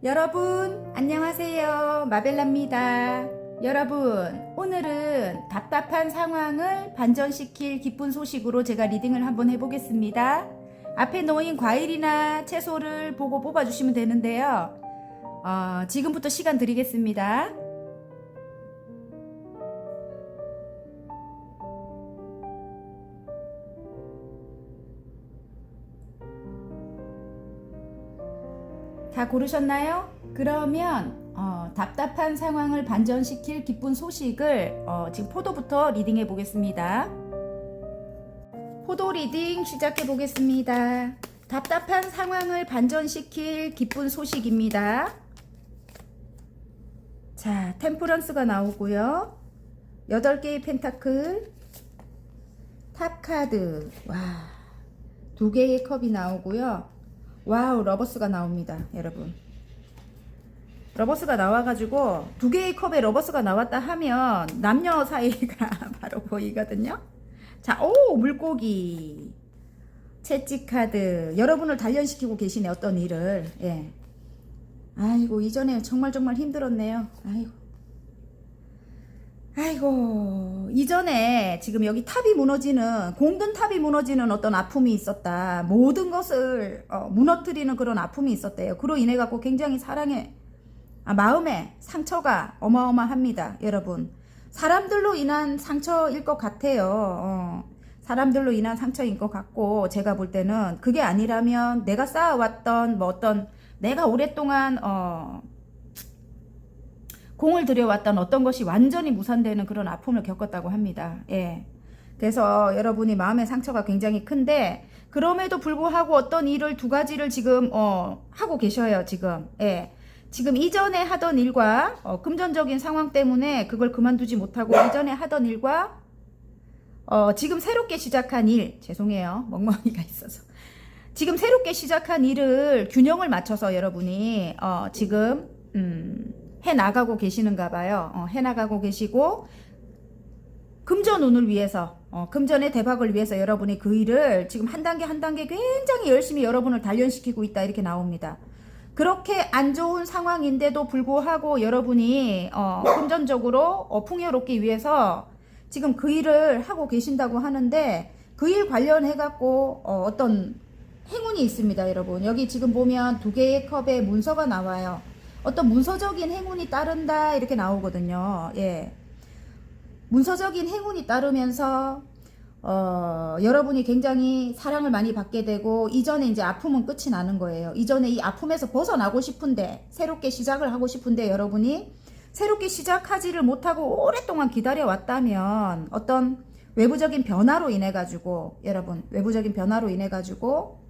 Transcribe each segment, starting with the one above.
여러분 안녕하세요, 마벨라입니다. 여러분, 오늘은 답답한 상황을 반전시킬 기쁜 소식으로 제가 리딩을 한번 해보겠습니다. 앞에 놓인 과일이나 채소를 보고 뽑아주시면 되는데요. 지금부터 시간 드리겠습니다. 다 고르셨나요? 그러면 답답한 상황을 반전시킬 기쁜 소식을 지금 포도부터 리딩해 보겠습니다. 포도 리딩 시작해 보겠습니다. 답답한 상황을 반전시킬 기쁜 소식입니다. 자, 템퍼런스가 나오고요. 8개의 펜타클, 탑카드, 와, 2개의 컵이 나오고요. 와우, 러버스가 나옵니다, 여러분. 러버스가 나와가지고 2개의 컵에 러버스가 나왔다 하면 남녀 사이가 바로 보이거든요. 자, 오, 물고기, 채찍카드. 여러분을 단련시키고 계시네, 어떤 일을. 예. 아이고, 이전에 정말 힘들었네요. 아이고, 이전에 지금 여기 탑이 무너지는, 공든 탑이 무너지는 어떤 아픔이 있었다. 모든 것을 무너뜨리는 그런 아픔이 있었대요. 그로 인해 갖고 굉장히 마음에 상처가 어마어마합니다, 여러분. 사람들로 인한 상처일 것 같아요. 사람들로 인한 상처인 것 같고, 제가 볼 때는 그게 아니라면 내가 쌓아왔던 내가 오랫동안 공을 들여왔던 어떤 것이 완전히 무산되는 그런 아픔을 겪었다고 합니다. 예. 그래서 여러분이 마음의 상처가 굉장히 큰데, 그럼에도 불구하고 어떤 일을 2가지를 지금 하고 계셔요, 지금. 예. 지금 이전에 하던 일과 금전적인 상황 때문에 그걸 그만두지 못하고 이전에 하던 일과 지금 새롭게 시작한 일, 죄송해요, 멍멍이가 있어서. 지금 새롭게 시작한 일을 균형을 맞춰서 여러분이 지금 해나가고 계시는가 봐요. 해나가고 계시고, 금전운을 위해서, 금전의 대박을 위해서 여러분이 그 일을 지금 한 단계 한 단계 굉장히 열심히 여러분을 단련시키고 있다, 이렇게 나옵니다. 그렇게 안 좋은 상황인데도 불구하고 여러분이 금전적으로 풍요롭기 위해서 지금 그 일을 하고 계신다고 하는데, 그 일 관련해 갖고 어떤 행운이 있습니다, 여러분. 여기 지금 보면 2개의 컵에 문서가 나와요. 어떤 문서적인 행운이 따른다, 이렇게 나오거든요. 예. 문서적인 행운이 따르면서 여러분이 굉장히 사랑을 많이 받게 되고, 이전에 이제 아픔은 끝이 나는 거예요. 이전에 이 아픔에서 벗어나고 싶은데, 새롭게 시작을 하고 싶은데, 여러분이 새롭게 시작하지를 못하고 오랫동안 기다려왔다면 어떤 외부적인 변화로 인해 가지고, 여러분, 외부적인 변화로 인해 가지고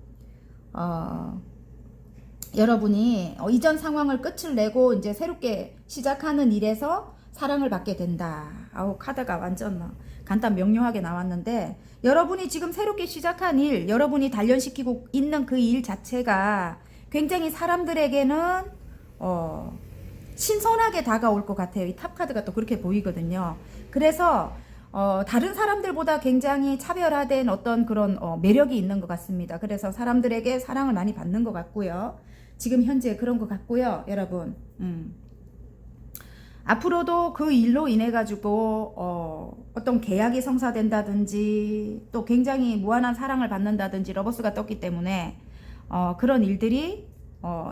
여러분이 이전 상황을 끝을 내고 이제 새롭게 시작하는 일에서 사랑을 받게 된다. 아우, 카드가 완전 간단 명료하게 나왔는데, 여러분이 지금 새롭게 시작한 일, 여러분이 단련시키고 있는 그 일 자체가 굉장히 사람들에게는 신선하게 다가올 것 같아요. 이 탑카드가 또 그렇게 보이거든요. 그래서 다른 사람들보다 굉장히 차별화된 어떤 그런 매력이 있는 것 같습니다. 그래서 사람들에게 사랑을 많이 받는 것 같고요. 지금 현재 그런 것 같고요, 여러분. 앞으로도 그 일로 인해 가지고 어떤 계약이 성사된다든지, 또 굉장히 무한한 사랑을 받는다든지, 러버스가 떴기 때문에 그런 일들이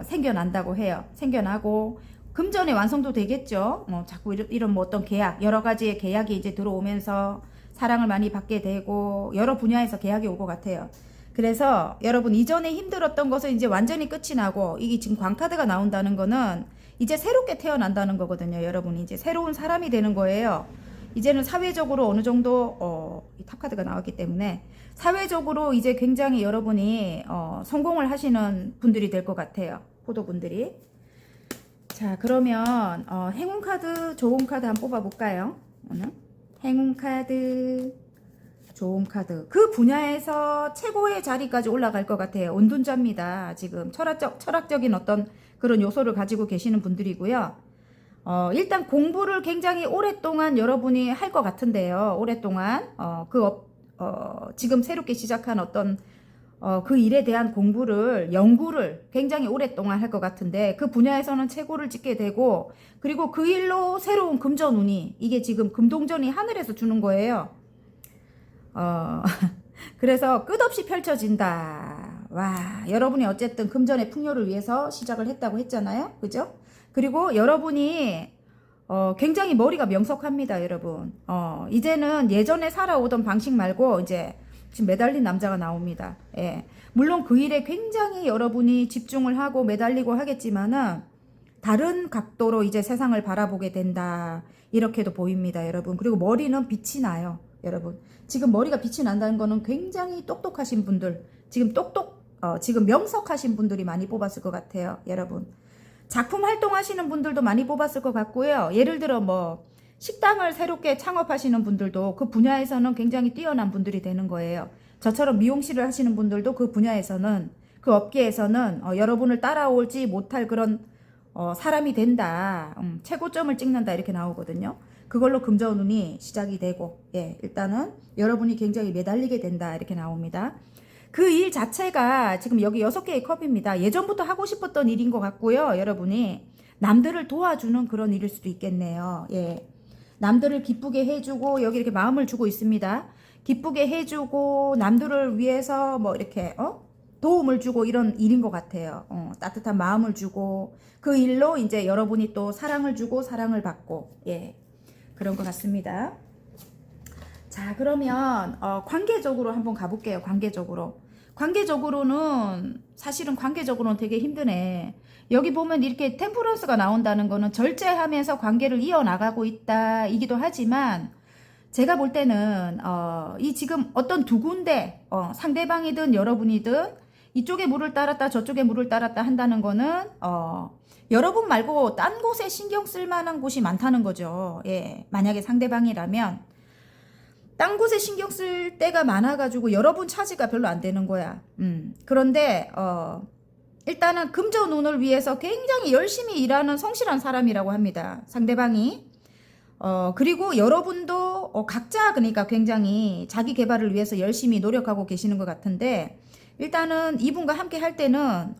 생겨난다고 해요. 생겨나고 금전의 완성도 되겠죠. 자꾸 이런 뭐 어떤 계약, 여러 가지의 계약이 이제 들어오면서 사랑을 많이 받게 되고, 여러 분야에서 계약이 올 것 같아요. 그래서 여러분, 이전에 힘들었던 것은 이제 완전히 끝이 나고, 이게 지금 광카드가 나온다는 거는 이제 새롭게 태어난다는 거거든요. 여러분이 이제 새로운 사람이 되는 거예요. 이제는 사회적으로 어느 정도 이 탑카드가 나왔기 때문에 사회적으로 이제 굉장히 여러분이 성공을 하시는 분들이 될 것 같아요, 포도분들이. 자, 그러면 행운 카드, 좋은 카드 한번 뽑아 볼까요? 오늘 행운 카드, 좋은 카드. 그 분야에서 최고의 자리까지 올라갈 것 같아요. 온둔자입니다. 지금 철학적인 어떤 그런 요소를 가지고 계시는 분들이고요. 일단 공부를 굉장히 오랫동안 여러분이 할 것 같은데요. 오랫동안 지금 새롭게 시작한 어떤 그 일에 대한 공부를, 연구를 굉장히 오랫동안 할 것 같은데 그 분야에서는 최고를 찍게 되고 그리고 그 일로 새로운 금전운이 이게 지금 금동전이 하늘에서 주는 거예요. 그래서 끝없이 펼쳐진다. 와, 여러분이 어쨌든 금전의 풍요를 위해서 시작을 했다고 했잖아요. 그죠? 그리고 여러분이 굉장히 머리가 명석합니다, 여러분. 이제는 예전에 살아오던 방식 말고 이제 지금 매달린 남자가 나옵니다. 예. 물론 그 일에 굉장히 여러분이 집중을 하고 매달리고 하겠지만은 다른 각도로 이제 세상을 바라보게 된다. 이렇게도 보입니다, 여러분. 그리고 머리는 빛이 나요, 여러분. 지금 머리가 빛이 난다는 거는 굉장히 똑똑하신 분들, 지금 명석하신 분들이 많이 뽑았을 것 같아요, 여러분. 작품 활동하시는 분들도 많이 뽑았을 것 같고요. 예를 들어 뭐 식당을 새롭게 창업하시는 분들도 그 분야에서는 굉장히 뛰어난 분들이 되는 거예요. 저처럼 미용실을 하시는 분들도 그 분야에서는, 그 업계에서는 여러분을 따라올지 못할 그런 사람이 된다. 최고점을 찍는다 이렇게 나오거든요. 그걸로 금전운이 시작이 되고, 예, 일단은 여러분이 굉장히 매달리게 된다 이렇게 나옵니다. 그 일 자체가 지금 여기 6개의 컵입니다. 예전부터 하고 싶었던 일인 것 같고요. 여러분이 남들을 도와주는 그런 일일 수도 있겠네요. 예. 남들을 기쁘게 해주고 여기 이렇게 마음을 주고 있습니다. 기쁘게 해주고 남들을 위해서 뭐 이렇게 도움을 주고 이런 일인 것 같아요. 따뜻한 마음을 주고 그 일로 이제 여러분이 또 사랑을 주고 사랑을 받고, 예, 그런 것 같습니다. 자, 그러면 관계적으로 한번 가볼게요. 관계적으로는 사실은 관계적으로는 되게 힘드네. 여기 보면 이렇게 템퍼런스가 나온다는 거는 절제하면서 관계를 이어나가고 있다 이기도 하지만 제가 볼 때는 이 지금 어떤 두 군데 상대방이든 여러분이든 이쪽에 물을 따랐다 저쪽에 물을 따랐다 한다는 거는 여러분 말고 딴 곳에 신경 쓸 만한 곳이 많다는 거죠. 예, 만약에 상대방이라면 딴 곳에 신경 쓸 때가 많아가지고 여러분 차지가 별로 안 되는 거야. 그런데 일단은 금전운을 위해서 굉장히 열심히 일하는 성실한 사람이라고 합니다. 상대방이. 그리고 여러분도 각자 그러니까 굉장히 자기 개발을 위해서 열심히 노력하고 계시는 것 같은데 일단은 이분과 함께 할 때는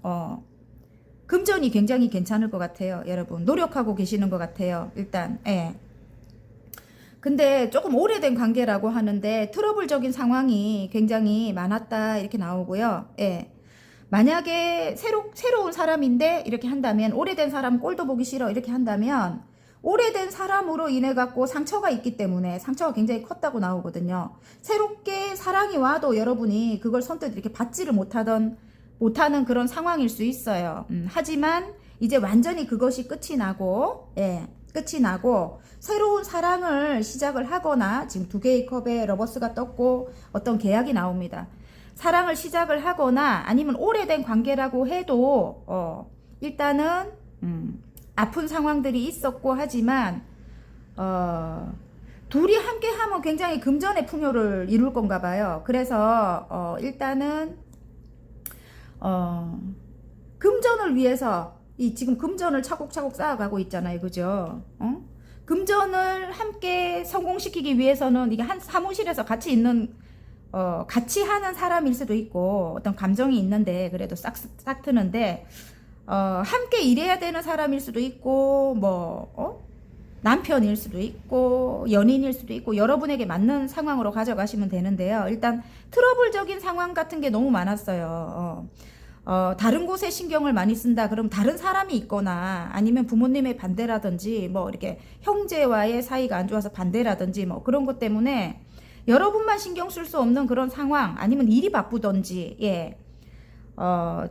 금전이 굉장히 괜찮을 것 같아요. 여러분 노력하고 계시는 것 같아요. 일단 예. 근데 조금 오래된 관계라고 하는데 트러블적인 상황이 굉장히 많았다 이렇게 나오고요. 예. 만약에 새로운 사람인데 이렇게 한다면 오래된 사람 꼴도 보기 싫어 이렇게 한다면 오래된 사람으로 인해 갖고 상처가 있기 때문에 상처가 굉장히 컸다고 나오거든요. 새롭게 사랑이 와도 여러분이 그걸 선뜻 이렇게 받지를 못하는 그런 상황일 수 있어요. 하지만 이제 완전히 그것이 끝이 나고 새로운 사랑을 시작을 하거나 지금 2개의 컵에 러버스가 떴고 어떤 계약이 나옵니다. 사랑을 시작을 하거나 아니면 오래된 관계라고 해도 일단은 아픈 상황들이 있었고 하지만 둘이 함께 하면 굉장히 금전의 풍요를 이룰 건가 봐요. 그래서 일단은 금전을 위해서 이 지금 금전을 차곡차곡 쌓아가고 있잖아요. 그죠? 금전을 함께 성공시키기 위해서는 이게 한 사무실에서 같이 있는 같이 하는 사람일 수도 있고 어떤 감정이 있는데 그래도 싹 트는데 함께 일해야 되는 사람일 수도 있고 남편일 수도 있고 연인일 수도 있고 여러분에게 맞는 상황으로 가져가시면 되는데요. 일단 트러블적인 상황 같은 게 너무 많았어요. 다른 곳에 신경을 많이 쓴다. 그럼 다른 사람이 있거나 아니면 부모님의 반대라든지 뭐 이렇게 형제와의 사이가 안 좋아서 반대라든지 뭐 그런 것 때문에 여러분만 신경 쓸 수 없는 그런 상황 아니면 일이 바쁘던지 예.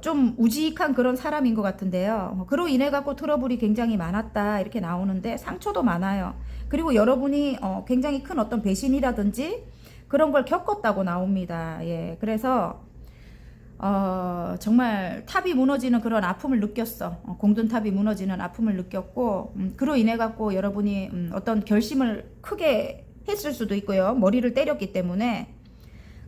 좀 우직한 그런 사람인 것 같은데요. 그로 인해 갖고 트러블이 굉장히 많았다 이렇게 나오는데 상처도 많아요. 그리고 여러분이 굉장히 큰 어떤 배신이라든지 그런 걸 겪었다고 나옵니다. 예, 그래서 정말 탑이 무너지는 그런 아픔을 느꼈어. 공든탑이 무너지는 아픔을 느꼈고 그로 인해 갖고 여러분이 어떤 결심을 크게 했을 수도 있고요. 머리를 때렸기 때문에.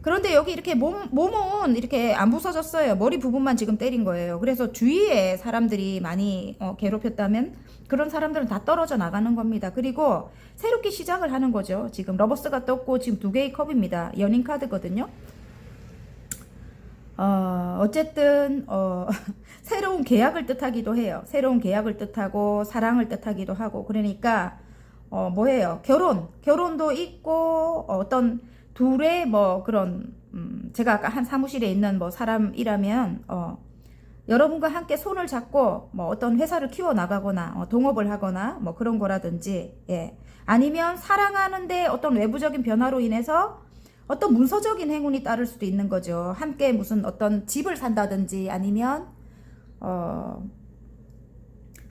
그런데 여기 이렇게 몸은 이렇게 안 부서졌어요. 머리 부분만 지금 때린 거예요. 그래서 주위에 사람들이 많이 괴롭혔다면 그런 사람들은 다 떨어져 나가는 겁니다. 그리고 새롭게 시작을 하는 거죠. 지금 러버스가 떴고 지금 2개의 컵입니다. 연인 카드거든요. 어쨌든 새로운 계약을 뜻하기도 해요. 새로운 계약을 뜻하고 사랑을 뜻하기도 하고 그러니까 뭐예요? 결혼도 있고 어떤 둘의 뭐 그런 제가 아까 한 사무실에 있는 뭐 사람이라면 여러분과 함께 손을 잡고 뭐 어떤 회사를 키워 나가거나 동업을 하거나 뭐 그런 거라든지 예. 아니면 사랑하는데 어떤 외부적인 변화로 인해서 어떤 문서적인 행운이 따를 수도 있는 거죠. 함께 무슨 어떤 집을 산다든지 아니면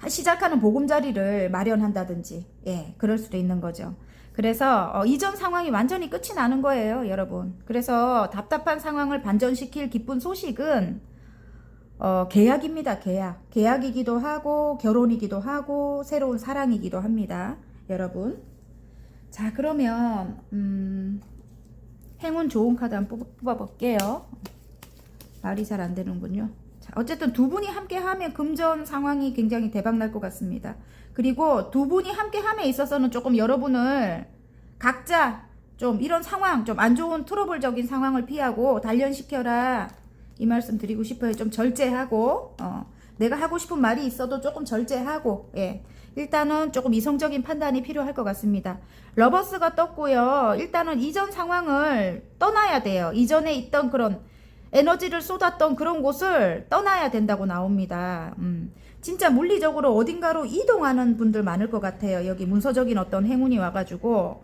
시작하는 보금자리를 마련한다든지 예, 그럴 수도 있는 거죠. 그래서 이전 상황이 완전히 끝이 나는 거예요, 여러분. 그래서 답답한 상황을 반전시킬 기쁜 소식은 계약입니다. 계약이기도 하고 결혼이기도 하고 새로운 사랑이기도 합니다, 여러분. 자, 그러면 행운 좋은 카드 한번 뽑아볼게요. 말이 잘 안 되는군요. 자, 어쨌든 두 분이 함께 하면 금전 상황이 굉장히 대박 날 것 같습니다. 그리고 두 분이 함께 함에 있어서는 조금 여러분을 각자 좀 이런 상황, 좀 안 좋은 트러블적인 상황을 피하고 단련시켜라. 이 말씀 드리고 싶어요. 좀 절제하고, 내가 하고 싶은 말이 있어도 조금 절제하고, 예. 일단은 조금 이성적인 판단이 필요할 것 같습니다. 러버스가 떴고요. 일단은 이전 상황을 떠나야 돼요. 이전에 있던 그런 에너지를 쏟았던 그런 곳을 떠나야 된다고 나옵니다. 진짜 물리적으로 어딘가로 이동하는 분들 많을 것 같아요. 여기 문서적인 어떤 행운이 와가지고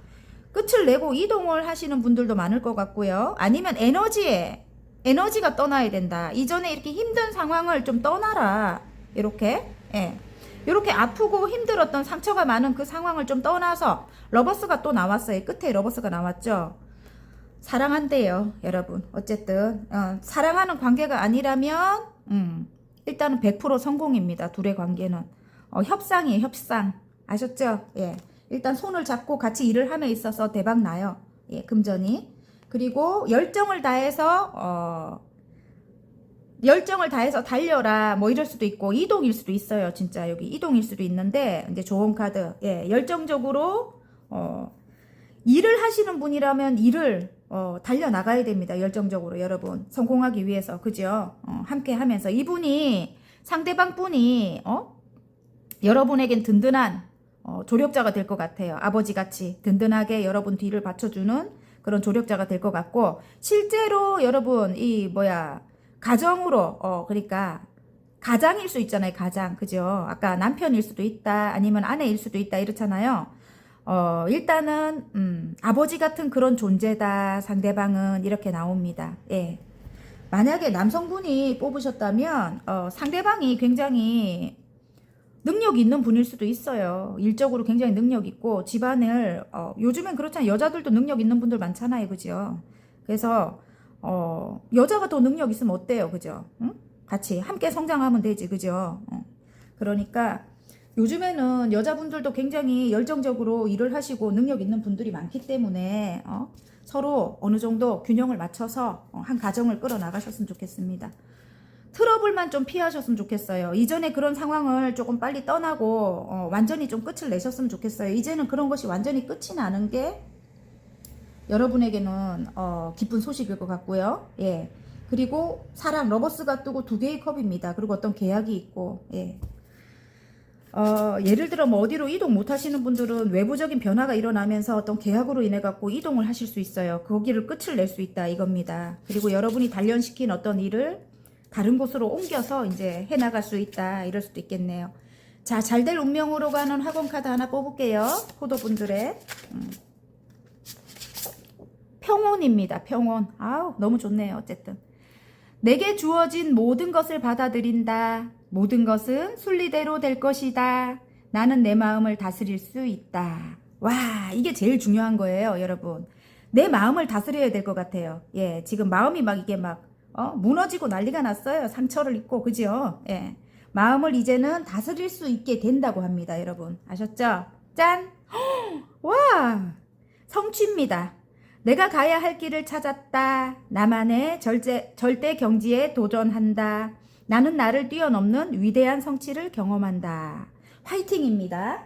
끝을 내고 이동을 하시는 분들도 많을 것 같고요. 아니면 에너지가 떠나야 된다. 이전에 이렇게 힘든 상황을 좀 떠나라. 이렇게 예. 이렇게 아프고 힘들었던 상처가 많은 그 상황을 좀 떠나서 러버스가 또 나왔어요. 끝에 러버스가 나왔죠. 사랑한대요, 여러분. 어쨌든 사랑하는 관계가 아니라면 일단은 100% 성공입니다. 둘의 관계는 협상이에요. 협상. 아셨죠? 예. 일단 손을 잡고 같이 일을 함에 있어서 대박 나요. 예, 금전이. 그리고 열정을 다해서 달려라 뭐 이럴 수도 있고 이동일 수도 있어요. 진짜 여기 이동일 수도 있는데 이제 좋은 카드. 예, 열정적으로 일을 하시는 분이라면 일을 달려 나가야 됩니다. 열정적으로 여러분 성공하기 위해서 그죠? 함께 하면서 이분이 상대방 분이 여러분에겐 든든한 조력자가 될 것 같아요. 아버지같이 든든하게 여러분 뒤를 받쳐주는 그런 조력자가 될 것 같고 실제로 여러분 가정으로 그러니까 가장일 수 있잖아요. 가장 그죠? 아까 남편일 수도 있다 아니면 아내일 수도 있다 이렇잖아요. 일단은 아버지 같은 그런 존재다 상대방은 이렇게 나옵니다. 예. 만약에 남성분이 뽑으셨다면 상대방이 굉장히 능력 있는 분일 수도 있어요. 일적으로 굉장히 능력 있고 집안을 요즘엔 그렇잖아요. 여자들도 능력 있는 분들 많잖아요. 그죠? 그래서 여자가 더 능력 있으면 어때요? 그죠? 응? 같이 함께 성장하면 되지. 그죠? 그러니까 요즘에는 여자분들도 굉장히 열정적으로 일을 하시고 능력 있는 분들이 많기 때문에 서로 어느 정도 균형을 맞춰서 한 가정을 끌어나가셨으면 좋겠습니다. 트러블만 좀 피하셨으면 좋겠어요. 이전에 그런 상황을 조금 빨리 떠나고 완전히 좀 끝을 내셨으면 좋겠어요. 이제는 그런 것이 완전히 끝이 나는 게 여러분에게는 기쁜 소식일 것 같고요. 예. 그리고 사랑 러버스가 뜨고 2개의 컵입니다. 그리고 어떤 계약이 있고 예. 예를 들어 뭐 어디로 이동 못 하시는 분들은 외부적인 변화가 일어나면서 어떤 계약으로 인해 갖고 이동을 하실 수 있어요. 거기를 끝을 낼 수 있다 이겁니다. 그리고 여러분이 단련시킨 어떤 일을 다른 곳으로 옮겨서 이제 해나갈 수 있다 이럴 수도 있겠네요. 자, 잘될 운명으로 가는 학원 카드 하나 뽑을게요. 호도분들의 평온입니다. 평온. 아우 너무 좋네요. 어쨌든 내게 주어진 모든 것을 받아들인다. 모든 것은 순리대로 될 것이다. 나는 내 마음을 다스릴 수 있다. 와, 이게 제일 중요한 거예요, 여러분. 내 마음을 다스려야 될 것 같아요. 예, 지금 마음이 막 이게 막 무너지고 난리가 났어요. 상처를 입고 그죠? 예, 마음을 이제는 다스릴 수 있게 된다고 합니다, 여러분. 아셨죠? 짠! 와, 성취입니다. 내가 가야 할 길을 찾았다. 나만의 절대 경지에 도전한다. 나는 나를 뛰어넘는 위대한 성취를 경험한다. 화이팅입니다.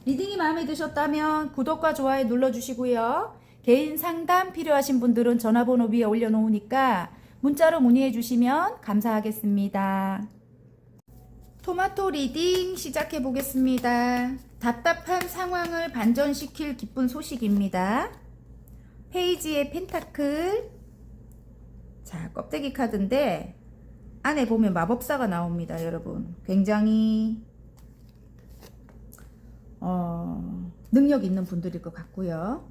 리딩이 마음에 드셨다면 구독과 좋아요 눌러주시고요. 개인 상담 필요하신 분들은 전화번호 위에 올려놓으니까 문자로 문의해 주시면 감사하겠습니다. 토마토 리딩 시작해 보겠습니다. 답답한 상황을 반전시킬 기쁜 소식입니다. 페이지의 펜타클. 자, 껍데기 카드인데 안에 보면 마법사가 나옵니다, 여러분. 굉장히 능력 있는 분들일 것 같고요.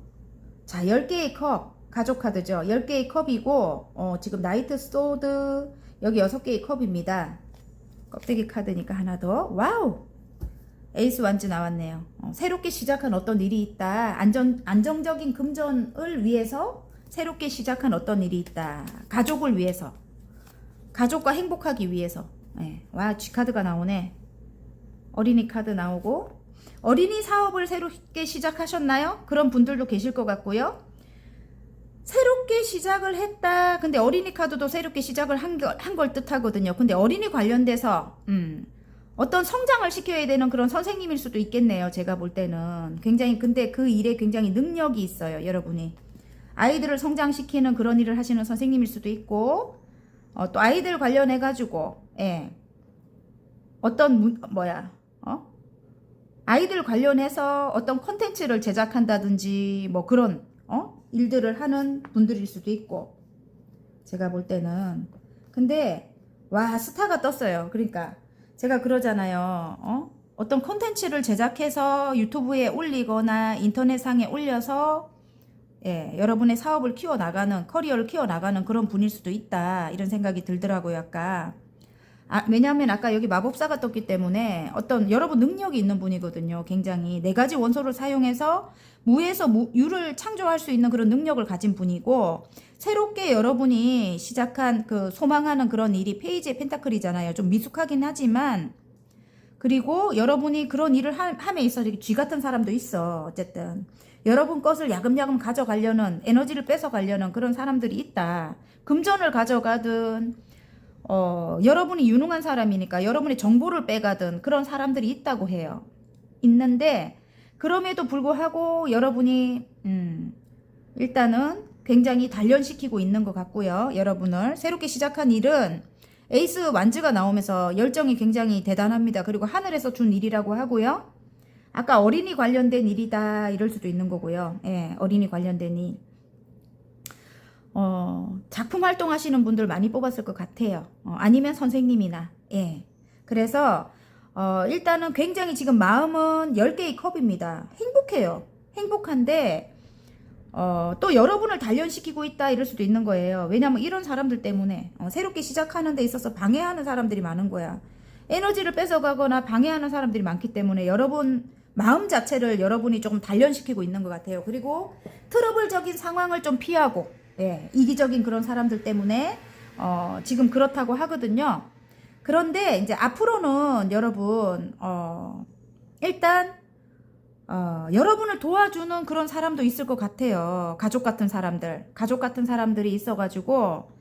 자, 10개의 컵, 가족 카드죠. 10개의 컵이고 지금 나이트 소드, 여기 6개의 컵입니다. 껍데기 카드니까 하나 더. 와우! 에이스 완즈 나왔네요. 새롭게 시작한 어떤 일이 있다. 안정적인 금전을 위해서 새롭게 시작한 어떤 일이 있다. 가족을 위해서. 가족과 행복하기 위해서. 네. 와, G카드가 나오네. 어린이 카드 나오고. 어린이 사업을 새롭게 시작하셨나요? 그런 분들도 계실 것 같고요. 새롭게 시작을 했다. 근데 어린이 카드도 새롭게 시작을 한 걸 뜻하거든요. 근데 어린이 관련돼서 어떤 성장을 시켜야 되는 그런 선생님일 수도 있겠네요. 제가 볼 때는. 굉장히 근데 그 일에 굉장히 능력이 있어요. 여러분이. 아이들을 성장시키는 그런 일을 하시는 선생님일 수도 있고 또 아이들 관련해 가지고 어떤 아이들 관련해서 어떤 콘텐츠를 제작한다든지 뭐 그런 일들을 하는 분들일 수도 있고 제가 볼 때는. 근데 와, 스타가 떴어요. 그러니까 제가 그러잖아요. 어떤 콘텐츠를 제작해서 유튜브에 올리거나 인터넷상에 올려서 여러분의 사업을 키워나가는, 커리어를 키워나가는 그런 분일 수도 있다. 이런 생각이 들더라고요, 아까. 왜냐하면 아까 여기 마법사가 떴기 때문에 어떤 여러분 능력이 있는 분이거든요. 굉장히 4가지 원소를 사용해서 무에서 유를 창조할 수 있는 그런 능력을 가진 분이고, 새롭게 여러분이 시작한 그 소망하는 그런 일이 페이지의 펜타클이잖아요. 좀 미숙하긴 하지만, 그리고 여러분이 그런 일을 함에 있어서 쥐 같은 사람도 있어. 어쨌든 여러분 것을 야금야금 가져가려는, 에너지를 뺏어가려는 그런 사람들이 있다. 금전을 가져가든 여러분이 유능한 사람이니까 여러분의 정보를 빼가든 그런 사람들이 있다고 해요. 있는데 그럼에도 불구하고 여러분이 일단은 굉장히 단련시키고 있는 것 같고요. 여러분을 새롭게 시작한 일은 에이스 완즈가 나오면서 열정이 굉장히 대단합니다. 그리고 하늘에서 준 일이라고 하고요. 아까 어린이 관련된 일이다 이럴 수도 있는 거고요. 어린이 관련된 일. 작품 활동하시는 분들 많이 뽑았을 것 같아요. 아니면 선생님이나. 그래서 일단은 굉장히 지금 마음은 10개의 컵입니다. 행복해요. 행복한데 또 여러분을 단련시키고 있다 이럴 수도 있는 거예요. 왜냐면 이런 사람들 때문에 새롭게 시작하는 데 있어서 방해하는 사람들이 많은 거야. 에너지를 뺏어가거나 방해하는 사람들이 많기 때문에 여러분 마음 자체를 여러분이 조금 단련시키고 있는 것 같아요. 그리고 트러블적인 상황을 좀 피하고 이기적인 그런 사람들 때문에 지금 그렇다고 하거든요. 그런데 이제 앞으로는 여러분 일단 여러분을 도와주는 그런 사람도 있을 것 같아요. 가족 같은 사람들이 있어가지고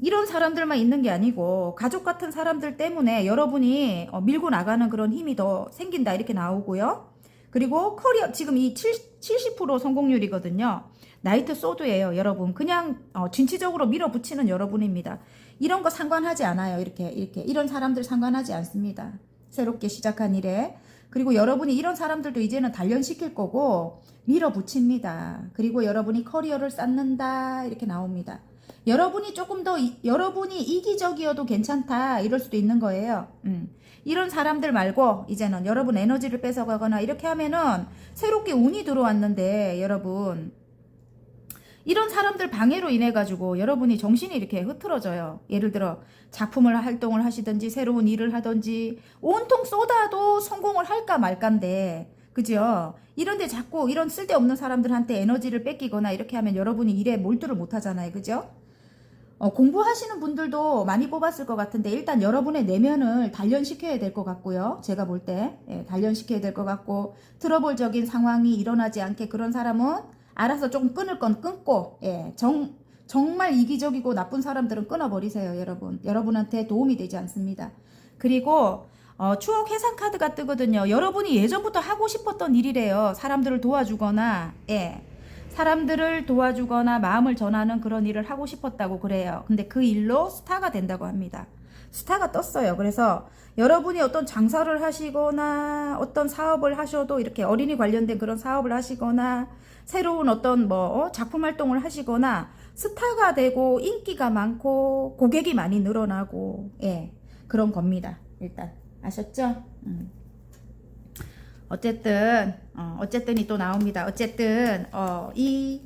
이런 사람들만 있는 게 아니고 가족 같은 사람들 때문에 여러분이 밀고 나가는 그런 힘이 더 생긴다 이렇게 나오고요. 그리고 커리어 지금 이 70% 성공률이거든요. 나이트 소드예요, 여러분. 그냥 진취적으로 밀어붙이는 여러분입니다. 이런 거 상관하지 않아요. 이렇게 이런 사람들 상관하지 않습니다. 새롭게 시작한 일에. 그리고 여러분이 이런 사람들도 이제는 단련시킬 거고 밀어붙입니다. 그리고 여러분이 커리어를 쌓는다 이렇게 나옵니다. 여러분이 조금 더 여러분이 이기적이어도 괜찮다 이럴 수도 있는 거예요. 이런 사람들 말고 이제는 여러분 에너지를 뺏어가거나 이렇게 하면은 새롭게 운이 들어왔는데 여러분 이런 사람들 방해로 인해 가지고 여러분이 정신이 이렇게 흐트러져요. 예를 들어 작품을 활동을 하시든지 새로운 일을 하든지 온통 쏟아도 성공을 할까 말까인데 그죠? 이런데 자꾸 이런 쓸데없는 사람들한테 에너지를 뺏기거나 이렇게 하면 여러분이 일에 몰두를 못 하잖아요. 그죠? 공부하시는 분들도 많이 뽑았을 것 같은데 일단 여러분의 내면을 단련시켜야 될 것 같고요. 제가 볼 때 단련시켜야 될 것 같고 트러블적인 상황이 일어나지 않게 그런 사람은 알아서 조금 끊을 건 끊고 정말 이기적이고 나쁜 사람들은 끊어버리세요. 여러분한테 도움이 되지 않습니다. 그리고 추억 회상 카드가 뜨거든요. 여러분이 예전부터 하고 싶었던 일이래요. 사람들을 도와주거나 사람들을 도와주거나 마음을 전하는 그런 일을 하고 싶었다고 그래요. 근데 그 일로 스타가 된다고 합니다. 스타가 떴어요. 그래서 여러분이 어떤 장사를 하시거나 어떤 사업을 하셔도 이렇게 어린이 관련된 그런 사업을 하시거나 새로운 어떤 작품 활동을 하시거나 스타가 되고 인기가 많고 고객이 많이 늘어나고 예, 그런 겁니다. 일단 아셨죠? 어쨌든이 또 나옵니다. 어쨌든 이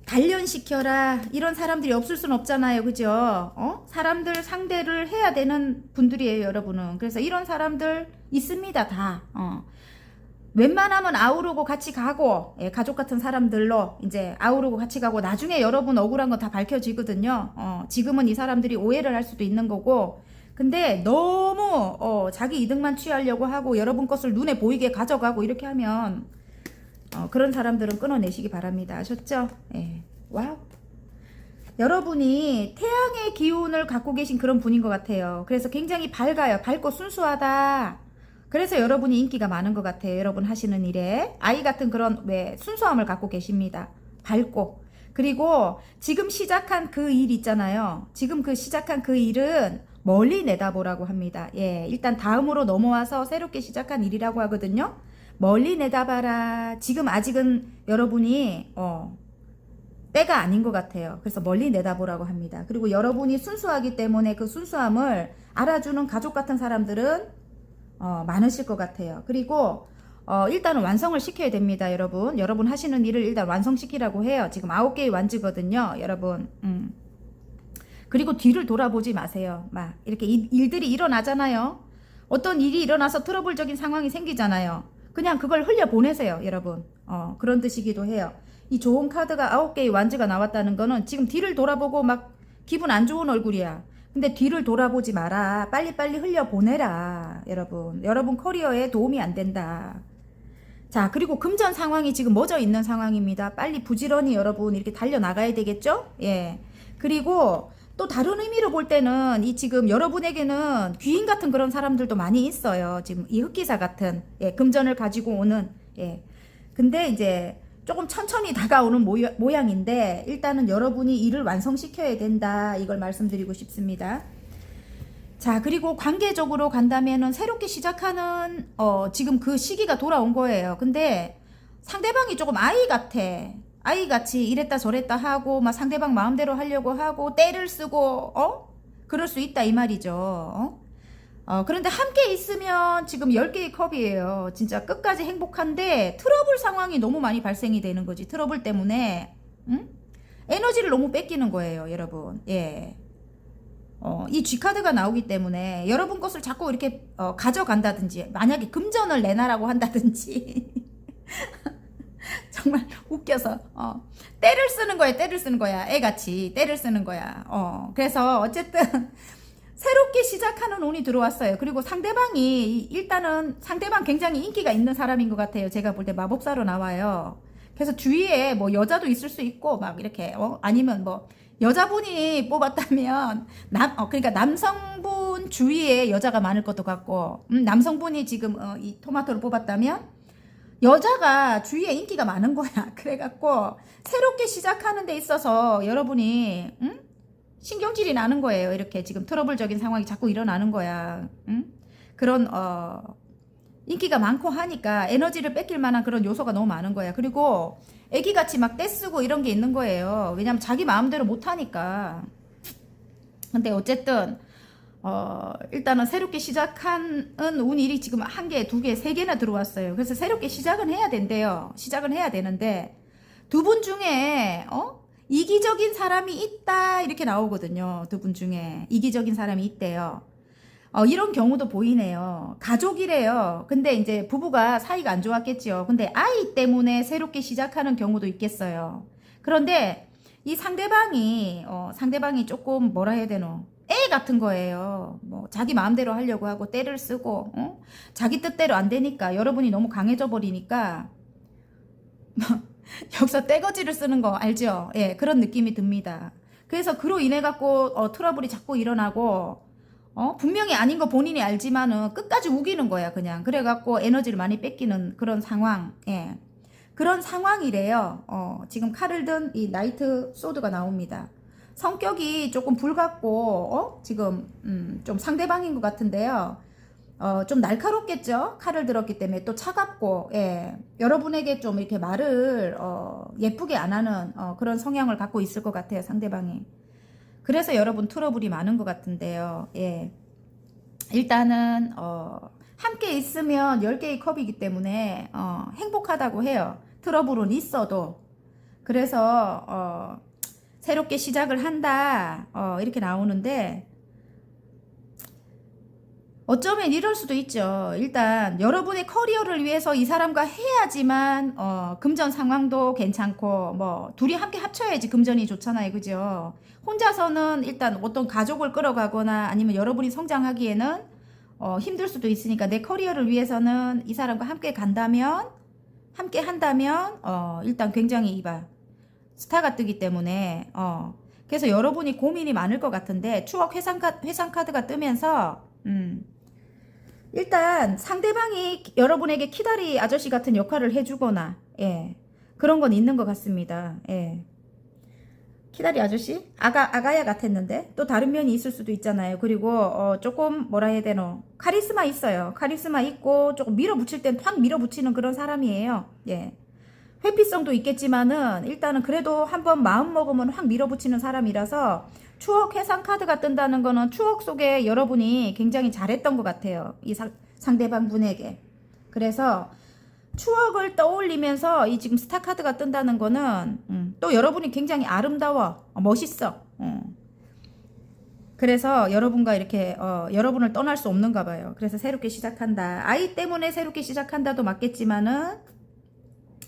단련시켜라 이런 사람들이 없을 순 없잖아요. 그죠? 사람들 상대를 해야 되는 분들이에요, 여러분은. 그래서 이런 사람들 있습니다, 다. 웬만하면 아우르고 같이 가고, 예, 가족 같은 사람들로 이제 아우르고 같이 가고, 나중에 여러분 억울한 거 다 밝혀지거든요. 지금은 이 사람들이 오해를 할 수도 있는 거고, 근데 너무 자기 이득만 취하려고 하고 여러분 것을 눈에 보이게 가져가고 이렇게 하면 그런 사람들은 끊어내시기 바랍니다. 아셨죠? 예. 와우. 여러분이 태양의 기운을 갖고 계신 그런 분인 것 같아요. 그래서 굉장히 밝아요. 밝고 순수하다. 그래서 여러분이 인기가 많은 것 같아요. 여러분 하시는 일에 아이 같은 그런 순수함을 갖고 계십니다. 밝고. 그리고 지금 시작한 그 일 있잖아요. 지금 그 시작한 그 일은 멀리 내다보라고 합니다. 예, 일단 다음으로 넘어와서 새롭게 시작한 일이라고 하거든요. 멀리 내다봐라. 지금 아직은 여러분이 때가 아닌 것 같아요. 그래서 멀리 내다보라고 합니다. 그리고 여러분이 순수하기 때문에 그 순수함을 알아주는 가족 같은 사람들은 많으실 것 같아요. 그리고 일단은 완성을 시켜야 됩니다. 여러분 하시는 일을 일단 완성시키라고 해요. 지금 9개의 완즈거든요. 여러분 그리고 뒤를 돌아보지 마세요. 막 이렇게 일들이 일어나잖아요. 어떤 일이 일어나서 트러블적인 상황이 생기잖아요. 그냥 그걸 흘려보내세요, 여러분. 그런 뜻이기도 해요. 이 좋은 카드가 9개의 완즈가 나왔다는 거는 지금 뒤를 돌아보고 막 기분 안 좋은 얼굴이야. 근데 뒤를 돌아보지 마라. 빨리빨리 흘려보내라, 여러분. 여러분 커리어에 도움이 안 된다. 자, 그리고 금전 상황이 지금 멎어 있는 상황입니다. 빨리 부지런히 여러분 이렇게 달려나가야 되겠죠? 예. 그리고 또 다른 의미로 볼 때는 이 지금 여러분에게는 귀인 같은 그런 사람들도 많이 있어요. 지금 이 흑기사 같은 금전을 가지고 오는 근데 이제 조금 천천히 다가오는 모양인데 일단은 여러분이 일을 완성시켜야 된다. 이걸 말씀드리고 싶습니다. 자, 그리고 관계적으로 간다면은 새롭게 시작하는 지금 그 시기가 돌아온 거예요. 근데 상대방이 조금 아이같이 이랬다 저랬다 하고 막 상대방 마음대로 하려고 하고 때를 쓰고 그럴 수 있다 이 말이죠. 그런데 함께 있으면 지금 10개의 컵이에요. 진짜 끝까지 행복한데 트러블 상황이 너무 많이 발생이 되는 거지. 트러블 때문에 에너지를 너무 뺏기는 거예요, 여러분. 예. 이 G카드가 나오기 때문에 여러분 것을 자꾸 이렇게 가져간다든지 만약에 금전을 내놔라고 한다든지 정말 웃겨서 때를 쓰는 거야. 애같이 때를 쓰는 거야. 그래서 어쨌든 새롭게 시작하는 운이 들어왔어요. 그리고 상대방이 일단은 상대방 굉장히 인기가 있는 사람인 것 같아요. 제가 볼 때 마법사로 나와요. 그래서 주위에 뭐 여자도 있을 수 있고 막 이렇게 아니면 뭐 여자분이 뽑았다면 그러니까 남성분 주위에 여자가 많을 것도 같고 남성분이 지금 이 토마토를 뽑았다면 여자가 주위에 인기가 많은 거야. 그래갖고 새롭게 시작하는 데 있어서 여러분이 신경질이 나는 거예요. 이렇게 지금 트러블적인 상황이 자꾸 일어나는 거야. 그런 인기가 많고 하니까 에너지를 뺏길 만한 그런 요소가 너무 많은 거야. 그리고 애기같이 막 떼쓰고 이런 게 있는 거예요. 왜냐면 자기 마음대로 못하니까. 근데 어쨌든 일단은 새롭게 시작하는 운일이 지금 1개, 2개, 3개나 들어왔어요. 그래서 새롭게 시작은 해야 된대요. 시작은 해야 되는데 두 분 중에 이기적인 사람이 있다 이렇게 나오거든요. 두 분 중에 이기적인 사람이 있대요. 이런 경우도 보이네요. 가족이래요. 근데 이제 부부가 사이가 안 좋았겠죠. 근데 아이 때문에 새롭게 시작하는 경우도 있겠어요. 그런데 이 상대방이 조금 뭐라 해야 되노? 애 같은 거예요. 뭐 자기 마음대로 하려고 하고 때를 쓰고 자기 뜻대로 안 되니까 여러분이 너무 강해져 버리니까 여기서 떼거지를 쓰는 거 알죠? 예, 그런 느낌이 듭니다. 그래서 그로 인해 갖고 트러블이 자꾸 일어나고 분명히 아닌 거 본인이 알지만은 끝까지 우기는 거야 그냥. 그래갖고 에너지를 많이 뺏기는 그런 상황. 예. 그런 상황이래요. 지금 칼을 든 이 나이트 소드가 나옵니다. 성격이 조금 불같고 지금 좀 상대방인 것 같은데요. 좀 날카롭겠죠. 칼을 들었기 때문에 또 차갑고, 예. 여러분에게 좀 이렇게 말을 예쁘게 안 하는 그런 성향을 갖고 있을 것 같아요, 상대방이. 그래서 여러분 트러블이 많은 것 같은데요. 예. 일단은 함께 있으면 10개의 컵이기 때문에 행복하다고 해요. 트러블은 있어도. 그래서 새롭게 시작을 한다 이렇게 나오는데, 어쩌면 이럴 수도 있죠. 일단 여러분의 커리어를 위해서 이 사람과 해야지만 금전 상황도 괜찮고, 뭐 둘이 함께 합쳐야지 금전이 좋잖아요, 그죠? 혼자서는 일단 어떤 가족을 끌어가거나 아니면 여러분이 성장하기에는 힘들 수도 있으니까, 내 커리어를 위해서는 이 사람과 함께 간다면, 함께 한다면 일단 굉장히 이봐 스타가 뜨기 때문에 그래서 여러분이 고민이 많을 것 같은데, 추억 회상 카드가 뜨면서 일단 상대방이 여러분에게 키다리 아저씨 같은 역할을 해주거나, 예, 그런 건 있는 것 같습니다. 예. 키다리 아저씨? 아가야 같았는데 또 다른 면이 있을 수도 있잖아요. 그리고 조금 뭐라 해야 되노, 카리스마 있어요. 카리스마 있고 조금 밀어붙일 땐 확 밀어붙이는 그런 사람이에요. 예. 회피성도 있겠지만은 일단은 그래도 한번 마음 먹으면 확 밀어붙이는 사람이라서, 추억 회상 카드가 뜬다는 거는 추억 속에 여러분이 굉장히 잘했던 것 같아요, 이 상대방 분에게. 그래서 추억을 떠올리면서 이 지금 스타 카드가 뜬다는 거는 또 여러분이 굉장히 아름다워, 멋있어. 그래서 여러분과 이렇게 여러분을 떠날 수 없는가 봐요. 그래서 새롭게 시작한다, 아이 때문에 새롭게 시작한다도 맞겠지만은,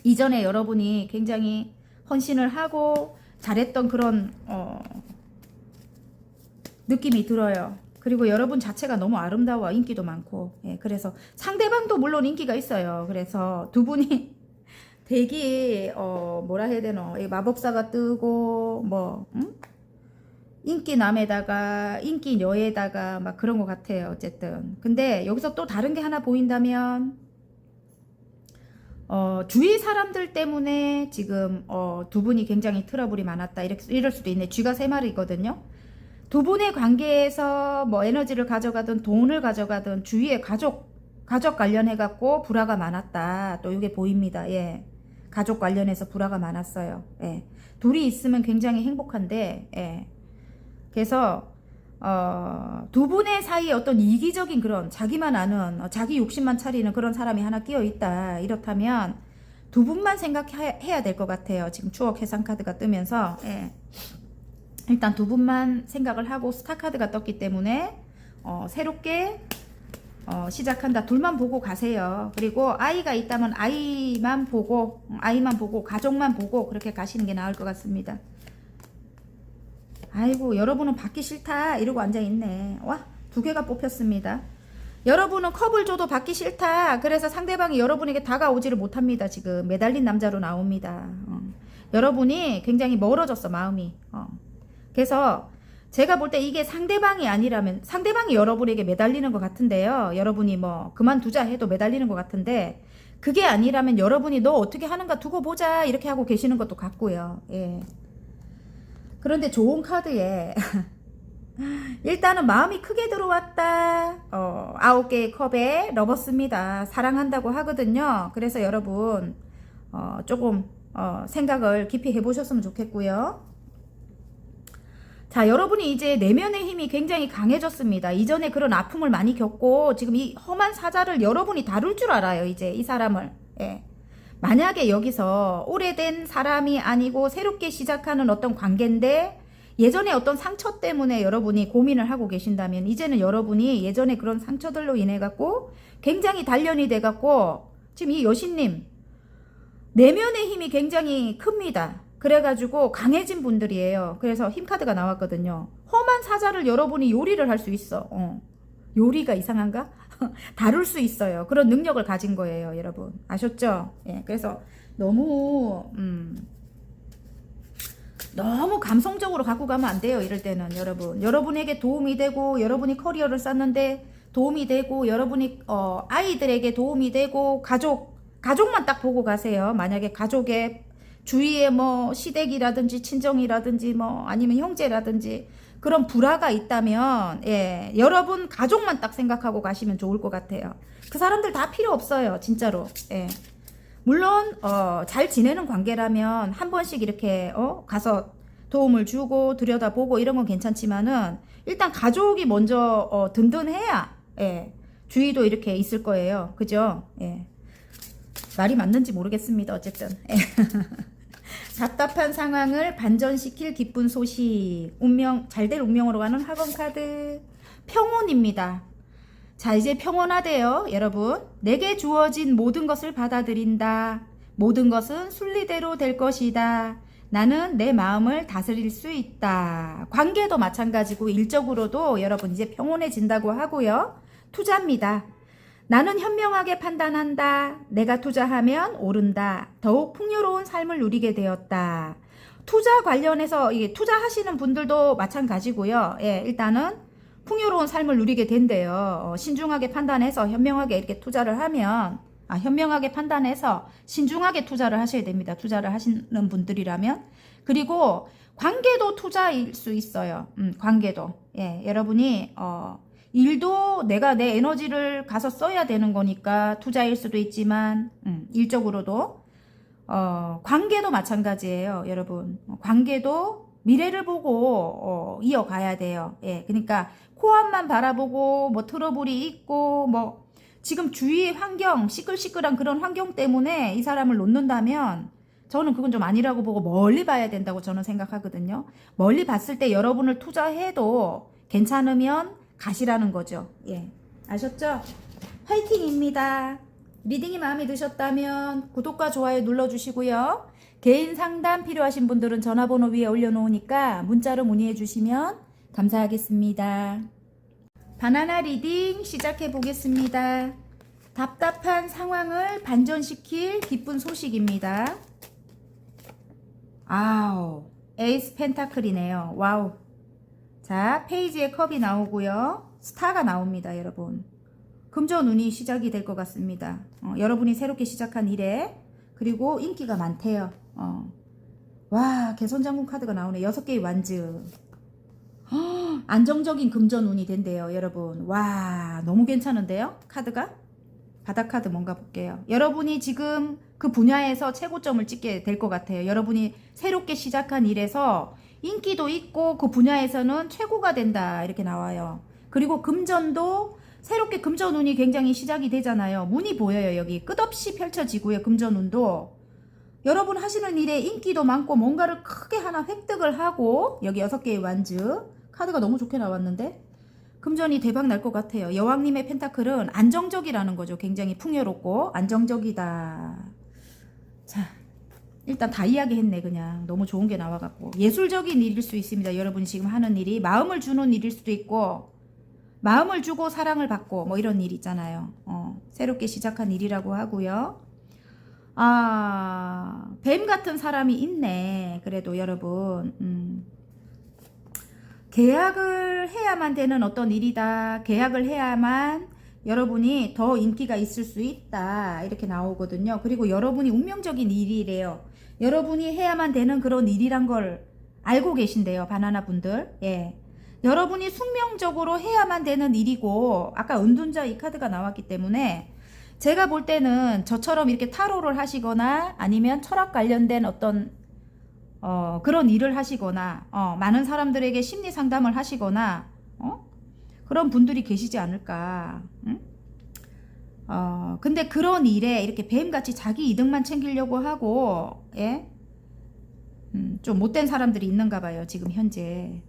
이전에 여러분이 굉장히 헌신을 하고 잘했던 그런 느낌이 들어요. 그리고 여러분 자체가 너무 아름다워, 인기도 많고. 예, 그래서 상대방도 물론 인기가 있어요. 그래서 두 분이 되게 뭐라 해야 되노, 마법사가 뜨고 뭐 인기남에다가 인기녀에다가 막 그런 것 같아요. 어쨌든 근데 여기서 또 다른 게 하나 보인다면, 주위 사람들 때문에 지금 두 분이 굉장히 트러블이 많았다, 이럴 수도 있네. 쥐가 3마리거든요. 두 분의 관계에서 뭐 에너지를 가져가든 돈을 가져가든 주위에 가족 관련해 갖고 불화가 많았다, 또 이게 보입니다. 예, 가족 관련해서 불화가 많았어요. 예, 둘이 있으면 굉장히 행복한데, 예, 그래서 두 분의 사이에 어떤 이기적인 그런 자기만 아는, 자기 욕심만 차리는 그런 사람이 하나 끼어 있다. 이렇다면 두 분만 생각해야 될 것 같아요. 지금 추억 해상 카드가 뜨면서, 예. 일단 두 분만 생각을 하고 스타 카드가 떴기 때문에 새롭게 시작한다. 둘만 보고 가세요. 그리고 아이가 있다면 아이만 보고 가족만 보고 그렇게 가시는 게 나을 것 같습니다. 아이고, 여러분은 받기 싫다 이러고 앉아있네. 와, 2개가 뽑혔습니다. 여러분은 컵을 줘도 받기 싫다. 그래서 상대방이 여러분에게 다가오지를 못합니다. 지금 매달린 남자로 나옵니다. 여러분이 굉장히 멀어졌어, 마음이. 그래서 제가 볼 때 이게 상대방이 아니라면, 상대방이 여러분에게 매달리는 것 같은데요. 여러분이 뭐 그만두자 해도 매달리는 것 같은데, 그게 아니라면 여러분이 너 어떻게 하는가 두고 보자 이렇게 하고 계시는 것도 같고요. 예. 그런데 좋은 카드에 일단은 마음이 크게 들어왔다. 9개의 컵에 러버스입니다. 사랑한다고 하거든요. 그래서 여러분 조금 생각을 깊이 해보셨으면 좋겠고요. 자, 여러분이 이제 내면의 힘이 굉장히 강해졌습니다. 이전에 그런 아픔을 많이 겪고 지금 이 험한 사자를 여러분이 다룰 줄 알아요. 이제 이 사람을. 예. 만약에 여기서 오래된 사람이 아니고 새롭게 시작하는 어떤 관계인데, 예전에 어떤 상처 때문에 여러분이 고민을 하고 계신다면, 이제는 여러분이 예전에 그런 상처들로 인해 갖고 굉장히 단련이 돼 갖고, 지금 이 여신님 내면의 힘이 굉장히 큽니다. 그래가지고 강해진 분들이에요. 그래서 힘카드가 나왔거든요. 험한 사자를 여러분이 요리를 할 수 있어. 요리가 이상한가? 다룰 수 있어요. 그런 능력을 가진 거예요, 여러분. 아셨죠? 예, 그래서 너무 감성적으로 갖고 가면 안 돼요. 이럴 때는 여러분. 여러분에게 도움이 되고, 여러분이 커리어를 쌓는데 도움이 되고, 여러분이 아이들에게 도움이 되고, 가족 가족만 딱 보고 가세요. 만약에 가족의 주위에 뭐 시댁이라든지 친정이라든지 뭐 아니면 형제라든지 그런 불화가 있다면 예, 여러분 가족만 딱 생각하고 가시면 좋을 것 같아요. 그 사람들 다 필요 없어요. 진짜로. 예. 물론 잘 지내는 관계라면 한 번씩 이렇게 가서 도움을 주고 들여다보고 이런 건 괜찮지만은 일단 가족이 먼저 든든해야 예, 주의도 이렇게 있을 거예요. 그죠? 예. 말이 맞는지 모르겠습니다. 어쨌든 예. 답답한 상황을 반전시킬 기쁜 소식. 운명 잘될 운명으로 가는 학원 카드 평온입니다. 자, 이제 평온하대요, 여러분. 내게 주어진 모든 것을 받아들인다. 모든 것은 순리대로 될 것이다. 나는 내 마음을 다스릴 수 있다. 관계도 마찬가지고 일적으로도 여러분 이제 평온해진다고 하고요. 투자입니다. 나는 현명하게 판단한다. 내가 투자하면 오른다. 더욱 풍요로운 삶을 누리게 되었다. 투자 관련해서 투자하시는 분들도 마찬가지고요. 예, 일단은 풍요로운 삶을 누리게 된대요. 신중하게 판단해서 현명하게 이렇게 투자를 하면 현명하게 판단해서 신중하게 투자를 하셔야 됩니다. 투자를 하시는 분들이라면. 그리고 관계도 투자일 수 있어요. 관계도. 예, 여러분이 일도 내가 내 에너지를 가서 써야 되는 거니까 투자일 수도 있지만 일적으로도 관계도 마찬가지예요. 여러분. 관계도 미래를 보고 이어가야 돼요. 예, 그러니까 코앞만 바라보고 뭐 트러블이 있고 뭐 지금 주위 환경 시끌시끌한 그런 환경 때문에 이 사람을 놓는다면 저는 그건 좀 아니라고 보고 멀리 봐야 된다고 저는 생각하거든요. 멀리 봤을 때 여러분을 투자해도 괜찮으면 가시라는 거죠. 예, 아셨죠? 화이팅입니다. 리딩이 마음에 드셨다면 구독과 좋아요 눌러주시고요. 개인 상담 필요하신 분들은 전화번호 위에 올려놓으니까 문자로 문의해 주시면 감사하겠습니다. 바나나 리딩 시작해 보겠습니다. 답답한 상황을 반전시킬 기쁜 소식입니다. 아우, 에이스 펜타클이네요. 와우. 자, 페이지에 컵이 나오고요. 스타가 나옵니다, 여러분. 금전운이 시작이 될 것 같습니다. 여러분이 새롭게 시작한 일에 그리고 인기가 많대요. 와, 개선장군 카드가 나오네. 6개의 완즈. 안정적인 금전운이 된대요, 여러분. 와, 너무 괜찮은데요? 카드가? 바닥카드 뭔가 볼게요. 여러분이 지금 그 분야에서 최고점을 찍게 될 것 같아요. 여러분이 새롭게 시작한 일에서 인기도 있고 그 분야에서는 최고가 된다 이렇게 나와요. 그리고 금전도 새롭게 금전운이 굉장히 시작이 되잖아요. 문이 보여요. 여기 끝없이 펼쳐지고요. 금전운도 여러분 하시는 일에 인기도 많고 뭔가를 크게 하나 획득을 하고 여기 6개의 완즈 카드가 너무 좋게 나왔는데 금전이 대박 날 것 같아요. 여왕님의 펜타클은 안정적이라는 거죠. 굉장히 풍요롭고 안정적이다. 자, 일단 다 이야기했네. 그냥 너무 좋은 게 나와갖고 예술적인 일일 수 있습니다. 여러분이 지금 하는 일이 마음을 주는 일일 수도 있고 마음을 주고 사랑을 받고 뭐 이런 일 있잖아요. 새롭게 시작한 일이라고 하고요. 뱀 같은 사람이 있네. 그래도 여러분 계약을 해야만 되는 어떤 일이다. 계약을 해야만 여러분이 더 인기가 있을 수 있다. 이렇게 나오거든요. 그리고 여러분이 운명적인 일이래요. 여러분이 해야만 되는 그런 일이란 걸 알고 계신데요. 바나나 분들. 예. 여러분이 숙명적으로 해야만 되는 일이고 아까 은둔자 이 카드가 나왔기 때문에 제가 볼 때는 저처럼 이렇게 타로를 하시거나 아니면 철학 관련된 어떤 그런 일을 하시거나 많은 사람들에게 심리 상담을 하시거나 그런 분들이 계시지 않을까. 응? 근데 그런 일에 이렇게 뱀같이 자기 이득만 챙기려고 하고 예? 좀 못된 사람들이 있는가 봐요. 지금 현재.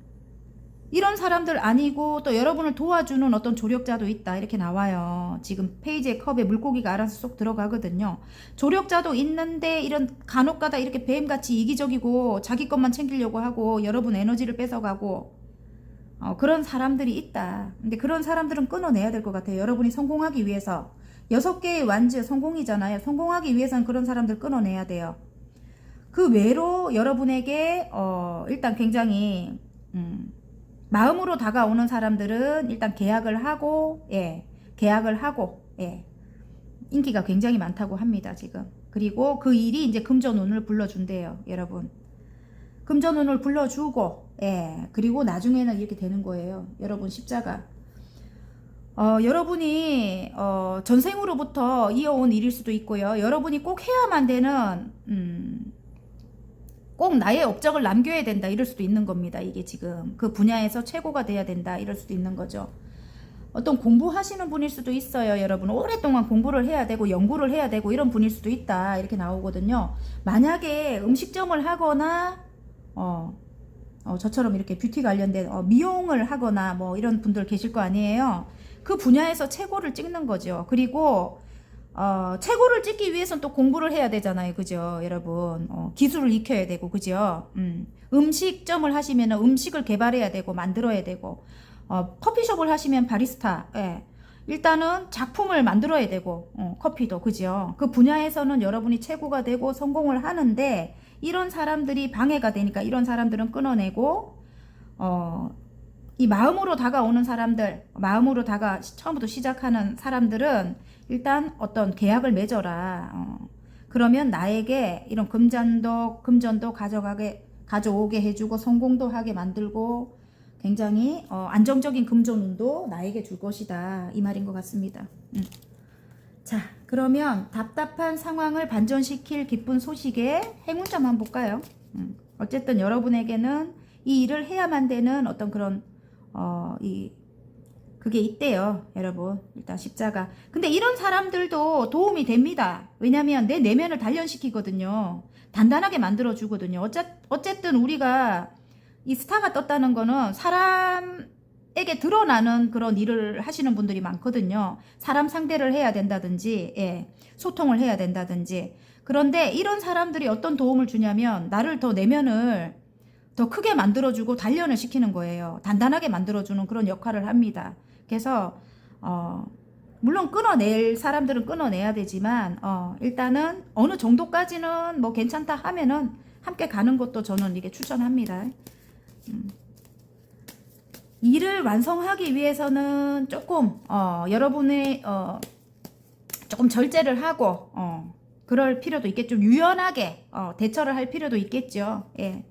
이런 사람들 아니고 또 여러분을 도와주는 어떤 조력자도 있다 이렇게 나와요. 지금 페이지에 컵에 물고기가 알아서 쏙 들어가거든요. 조력자도 있는데 이런 간혹가다 이렇게 뱀같이 이기적이고 자기 것만 챙기려고 하고 여러분 에너지를 뺏어가고 그런 사람들이 있다. 근데 그런 사람들은 끊어내야 될 것 같아요. 여러분이 성공하기 위해서 6개의 완즈 성공이잖아요. 성공하기 위해서는 그런 사람들 끊어내야 돼요. 그 외로 여러분에게 일단 굉장히 마음으로 다가오는 사람들은 일단 계약을 하고 예, 인기가 굉장히 많다고 합니다, 지금. 그리고 그 일이 이제 금전운을 불러준대요, 여러분. 금전운을 불러주고, 예. 그리고 나중에는 이렇게 되는 거예요, 여러분. 십자가. 여러분이, 전생으로부터 이어온 일일 수도 있고요. 여러분이 꼭 해야만 되는, 꼭 나의 업적을 남겨야 된다, 이럴 수도 있는 겁니다, 이게 지금. 그 분야에서 최고가 돼야 된다, 이럴 수도 있는 거죠. 어떤 공부하시는 분일 수도 있어요, 여러분. 오랫동안 공부를 해야 되고 연구를 해야 되고 이런 분일 수도 있다, 이렇게 나오거든요. 만약에 음식점을 하거나 저처럼 이렇게 뷰티 관련된 미용을 하거나 뭐 이런 분들 계실 거 아니에요. 그 분야에서 최고를 찍는 거죠. 그리고 최고를 찍기 위해서는 또 공부를 해야 되잖아요, 그죠, 여러분. 기술을 익혀야 되고, 그죠. 음식점을 하시면 음식을 개발해야 되고 만들어야 되고, 커피숍을 하시면 바리스타, 예. 일단은 작품을 만들어야 되고, 커피도, 그죠. 그 분야에서는 여러분이 최고가 되고 성공을 하는데, 이런 사람들이 방해가 되니까 이런 사람들은 끊어내고, 이 마음으로 다가오는 사람들, 마음으로 처음부터 시작하는 사람들은 일단 어떤 계약을 맺어라. 그러면 나에게 이런 금전도 가져오게 해주고, 성공도 하게 만들고, 굉장히 안정적인 금전운도 나에게 줄 것이다, 이 말인 것 같습니다. 자, 그러면 답답한 상황을 반전시킬 기쁜 소식의 행운점 한번 볼까요? 어쨌든 여러분에게는 이 일을 해야만 되는 어떤 그런 그게 있대요, 여러분. 일단 십자가. 근데 이런 사람들도 도움이 됩니다. 왜냐면 내 내면을 단련시키거든요. 단단하게 만들어 주거든요. 어쨌든 우리가 이 스타가 떴다는 거는 사람에게 드러나는 그런 일을 하시는 분들이 많거든요. 사람 상대를 해야 된다든지, 예, 소통을 해야 된다든지. 그런데 이런 사람들이 어떤 도움을 주냐면 나를 더 내면을 더 크게 만들어주고 단련을 시키는 거예요. 단단하게 만들어주는 그런 역할을 합니다. 그래서 물론 끊어낼 사람들은 끊어내야 되지만 일단은 어느 정도까지는 뭐 괜찮다 하면은 함께 가는 것도 저는 이게 추천합니다. 일을 완성하기 위해서는 조금 여러분의 조금 절제를 하고 그럴 필요도 있겠죠. 유연하게 대처를 할 필요도 있겠죠. 예.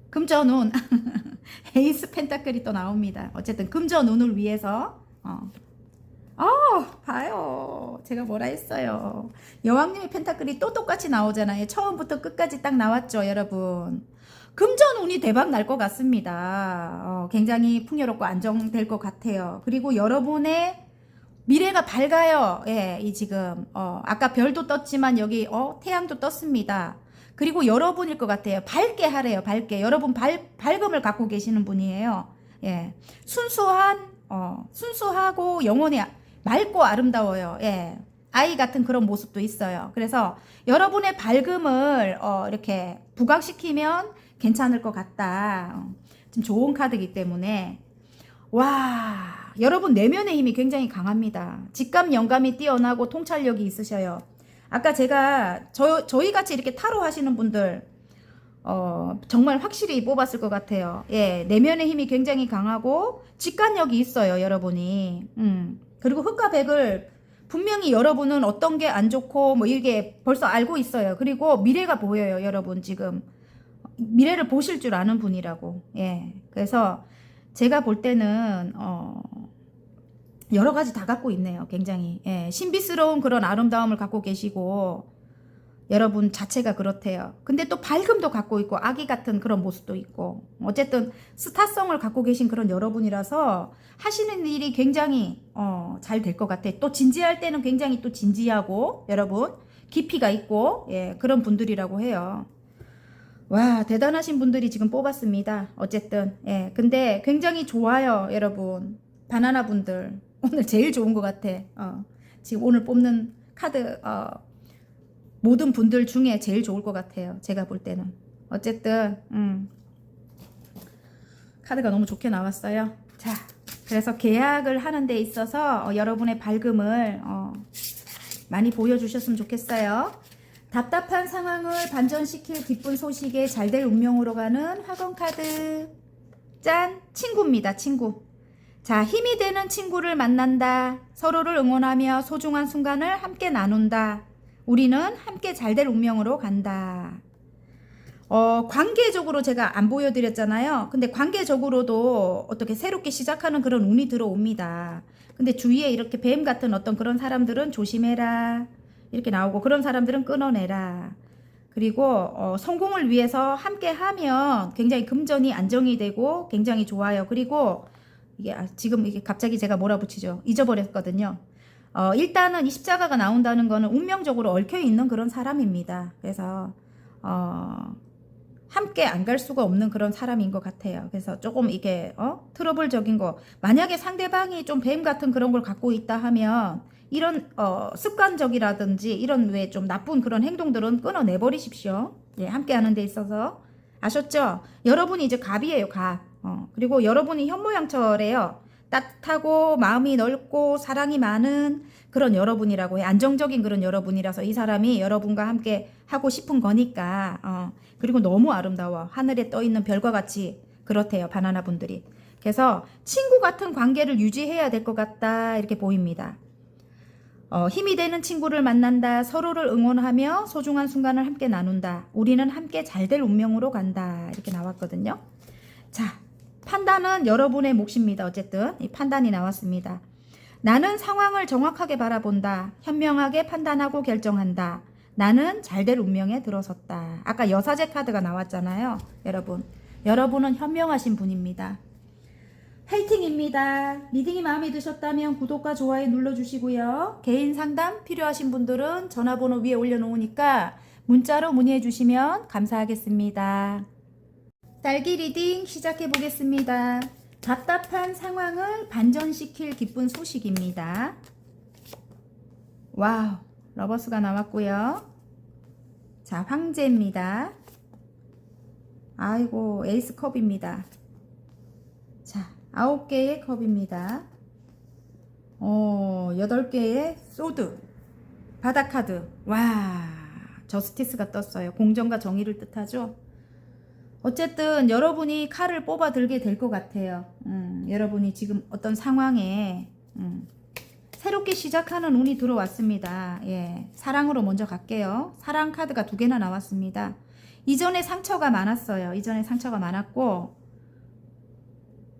금전운 에이스 펜타클이 또 나옵니다. 어쨌든 금전운을 위해서 봐요. 제가 뭐라 했어요. 여왕님의 펜타클이 또 똑같이 나오잖아요. 처음부터 끝까지 딱 나왔죠, 여러분. 금전운이 대박 날 것 같습니다. 굉장히 풍요롭고 안정될 것 같아요. 그리고 여러분의 미래가 밝아요. 예, 이 지금 아까 별도 떴지만 여기 태양도 떴습니다. 그리고 여러분일 것 같아요. 밝게 하래요. 밝게. 여러분 밝음을 갖고 계시는 분이에요. 예, 순수하고 영혼이 맑고 아름다워요. 예, 아이 같은 그런 모습도 있어요. 그래서 여러분의 밝음을 이렇게 부각시키면 괜찮을 것 같다. 지금 좋은 카드이기 때문에. 와, 여러분 내면의 힘이 굉장히 강합니다. 직감 영감이 뛰어나고 통찰력이 있으셔요. 아까 제가 저희 같이 이렇게 타로 하시는 분들 정말 확실히 뽑았을 것 같아요. 예, 내면의 힘이 굉장히 강하고 직관력이 있어요, 여러분이. 그리고 흑과 백을 분명히 여러분은 어떤 게 안 좋고 뭐 이게 벌써 알고 있어요. 그리고 미래가 보여요, 여러분. 지금 미래를 보실 줄 아는 분이라고. 예, 그래서 제가 볼 때는 여러 가지 다 갖고 있네요. 굉장히 신비스러운 그런 아름다움을 갖고 계시고 여러분 자체가 그렇대요. 근데 또 밝음도 갖고 있고 아기 같은 그런 모습도 있고 어쨌든 스타성을 갖고 계신 그런 여러분이라서 하시는 일이 굉장히 잘 될 것 같아요. 또 진지할 때는 굉장히 또 진지하고 여러분 깊이가 있고 그런 분들이라고 해요. 와, 대단하신 분들이 지금 뽑았습니다. 어쨌든 근데 굉장히 좋아요, 여러분. 바나나 분들 오늘 제일 좋은 것 같아. 지금 오늘 뽑는 카드 모든 분들 중에 제일 좋을 것 같아요. 제가 볼 때는. 어쨌든 카드가 너무 좋게 나왔어요. 자, 그래서 계약을 하는 데 있어서 여러분의 밝음을 많이 보여주셨으면 좋겠어요. 답답한 상황을 반전시킬 기쁜 소식에 잘될 운명으로 가는 화건 카드. 짠! 친구입니다. 친구. 자, 힘이 되는 친구를 만난다. 서로를 응원하며 소중한 순간을 함께 나눈다. 우리는 함께 잘될 운명으로 간다. 관계적으로 제가 안 보여드렸잖아요. 근데 관계적으로도 어떻게 새롭게 시작하는 그런 운이 들어옵니다. 근데 주위에 이렇게 뱀 같은 어떤 그런 사람들은 조심해라. 이렇게 나오고 그런 사람들은 끊어내라. 그리고 성공을 위해서 함께 하면 굉장히 금전이 안정이 되고 굉장히 좋아요. 그리고 이게 지금 이게 갑자기 제가 몰아붙이죠. 잊어버렸거든요. 일단은 이 십자가가 나온다는 거는 운명적으로 얽혀 있는 그런 사람입니다. 그래서 함께 안 갈 수가 없는 그런 사람인 것 같아요. 그래서 조금 이게 트러블적인 거, 만약에 상대방이 좀 뱀 같은 그런 걸 갖고 있다 하면 이런 습관적이라든지 이런 왜 좀 나쁜 그런 행동들은 끊어내 버리십시오. 예, 함께 하는 데 있어서. 아셨죠? 여러분이 이제 갑이에요, 갑. 그리고 여러분이 현모양처래요. 따뜻하고 마음이 넓고 사랑이 많은 그런 여러분이라고 해. 안정적인 그런 여러분이라서 이 사람이 여러분과 함께 하고 싶은 거니까. 그리고 너무 아름다워. 하늘에 떠 있는 별과 같이 그렇대요, 바나나 분들이. 그래서 친구 같은 관계를 유지해야 될 것 같다 이렇게 보입니다. 힘이 되는 친구를 만난다. 서로를 응원하며 소중한 순간을 함께 나눈다. 우리는 함께 잘될 운명으로 간다. 이렇게 나왔거든요. 자, 판단은 여러분의 몫입니다. 어쨌든 이 판단이 나왔습니다. 나는 상황을 정확하게 바라본다. 현명하게 판단하고 결정한다. 나는 잘될 운명에 들어섰다. 아까 여사제 카드가 나왔잖아요. 여러분은 현명하신 분입니다. 화이팅입니다. 리딩이 마음에 드셨다면 구독과 좋아요 눌러주시고요. 개인 상담 필요하신 분들은 전화번호 위에 올려놓으니까 문자로 문의해 주시면 감사하겠습니다. 딸기 리딩 시작해 보겠습니다. 답답한 상황을 반전시킬 기쁜 소식입니다. 와우, 러버스가 나왔고요. 자, 황제입니다. 아이고, 에이스 컵입니다. 자, 9개의 컵입니다. 8개의 소드. 바닥 카드. 와, 저스티스가 떴어요. 공정과 정의를 뜻하죠. 어쨌든 여러분이 칼을 뽑아 들게 될 것 같아요. 여러분이 지금 어떤 상황에 새롭게 시작하는 운이 들어왔습니다. 예, 사랑으로 먼저 갈게요. 사랑 카드가 2개나 나왔습니다. 이전에 상처가 많았어요. 이전에 상처가 많았고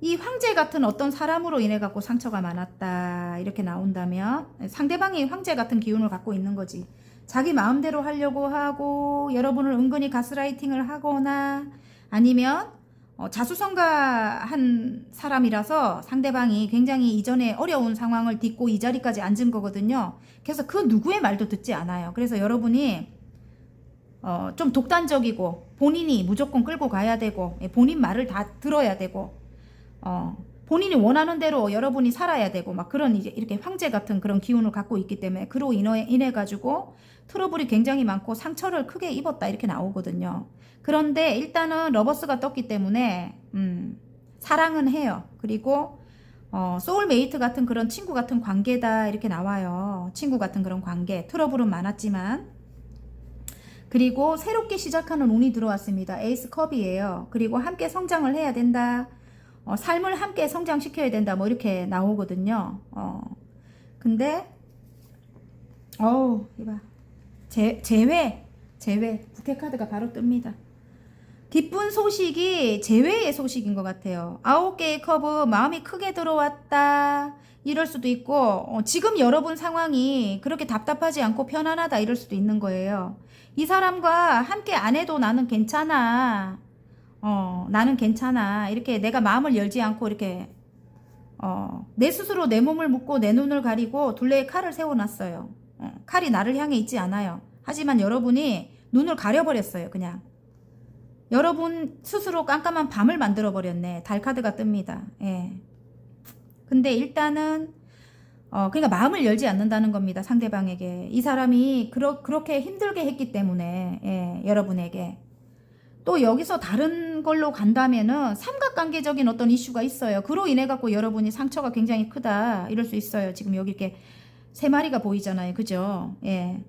이 황제 같은 어떤 사람으로 인해 갖고 상처가 많았다 이렇게 나온다면 상대방이 황제 같은 기운을 갖고 있는 거지. 자기 마음대로 하려고 하고 여러분을 은근히 가스라이팅을 하거나 아니면 자수성가한 사람이라서 상대방이 굉장히 이전에 어려운 상황을 딛고 이 자리까지 앉은 거거든요. 그래서 그 누구의 말도 듣지 않아요. 그래서 여러분이 좀 독단적이고 본인이 무조건 끌고 가야 되고 본인 말을 다 들어야 되고 본인이 원하는 대로 여러분이 살아야 되고 막 그런 이제 이렇게 황제 같은 그런 기운을 갖고 있기 때문에 그로 인해 가지고 트러블이 굉장히 많고 상처를 크게 입었다 이렇게 나오거든요. 그런데 일단은 러버스가 떴기 때문에 사랑은 해요. 그리고 소울메이트 같은 그런 친구 같은 관계다 이렇게 나와요. 친구 같은 그런 관계. 트러블은 많았지만 그리고 새롭게 시작하는 운이 들어왔습니다. 에이스 컵이에요. 그리고 함께 성장을 해야 된다. 삶을 함께 성장시켜야 된다 뭐 이렇게 나오거든요. 근데 이봐 재회 부캐 카드가 바로 뜹니다. 기쁜 소식이 재회의 소식인 것 같아요. 9개의 컵은 마음이 크게 들어왔다 이럴 수도 있고 지금 여러분 상황이 그렇게 답답하지 않고 편안하다 이럴 수도 있는 거예요. 이 사람과 함께 안 해도 나는 괜찮아. 나는 괜찮아. 이렇게 내가 마음을 열지 않고 이렇게 내 스스로 내 몸을 묶고 내 눈을 가리고 둘레에 칼을 세워놨어요. 칼이 나를 향해 있지 않아요. 하지만 여러분이 눈을 가려버렸어요. 그냥 여러분 스스로 깜깜한 밤을 만들어버렸네. 달 카드가 뜹니다. 예. 근데 일단은 그러니까 마음을 열지 않는다는 겁니다. 상대방에게. 이 사람이 그렇게 힘들게 했기 때문에 예, 여러분에게. 또 여기서 다른 걸로 간다면은 삼각관계적인 어떤 이슈가 있어요. 그로 인해 갖고 여러분이 상처가 굉장히 크다 이럴 수 있어요. 지금 여기 이렇게 3마리가 보이잖아요. 그죠? 예.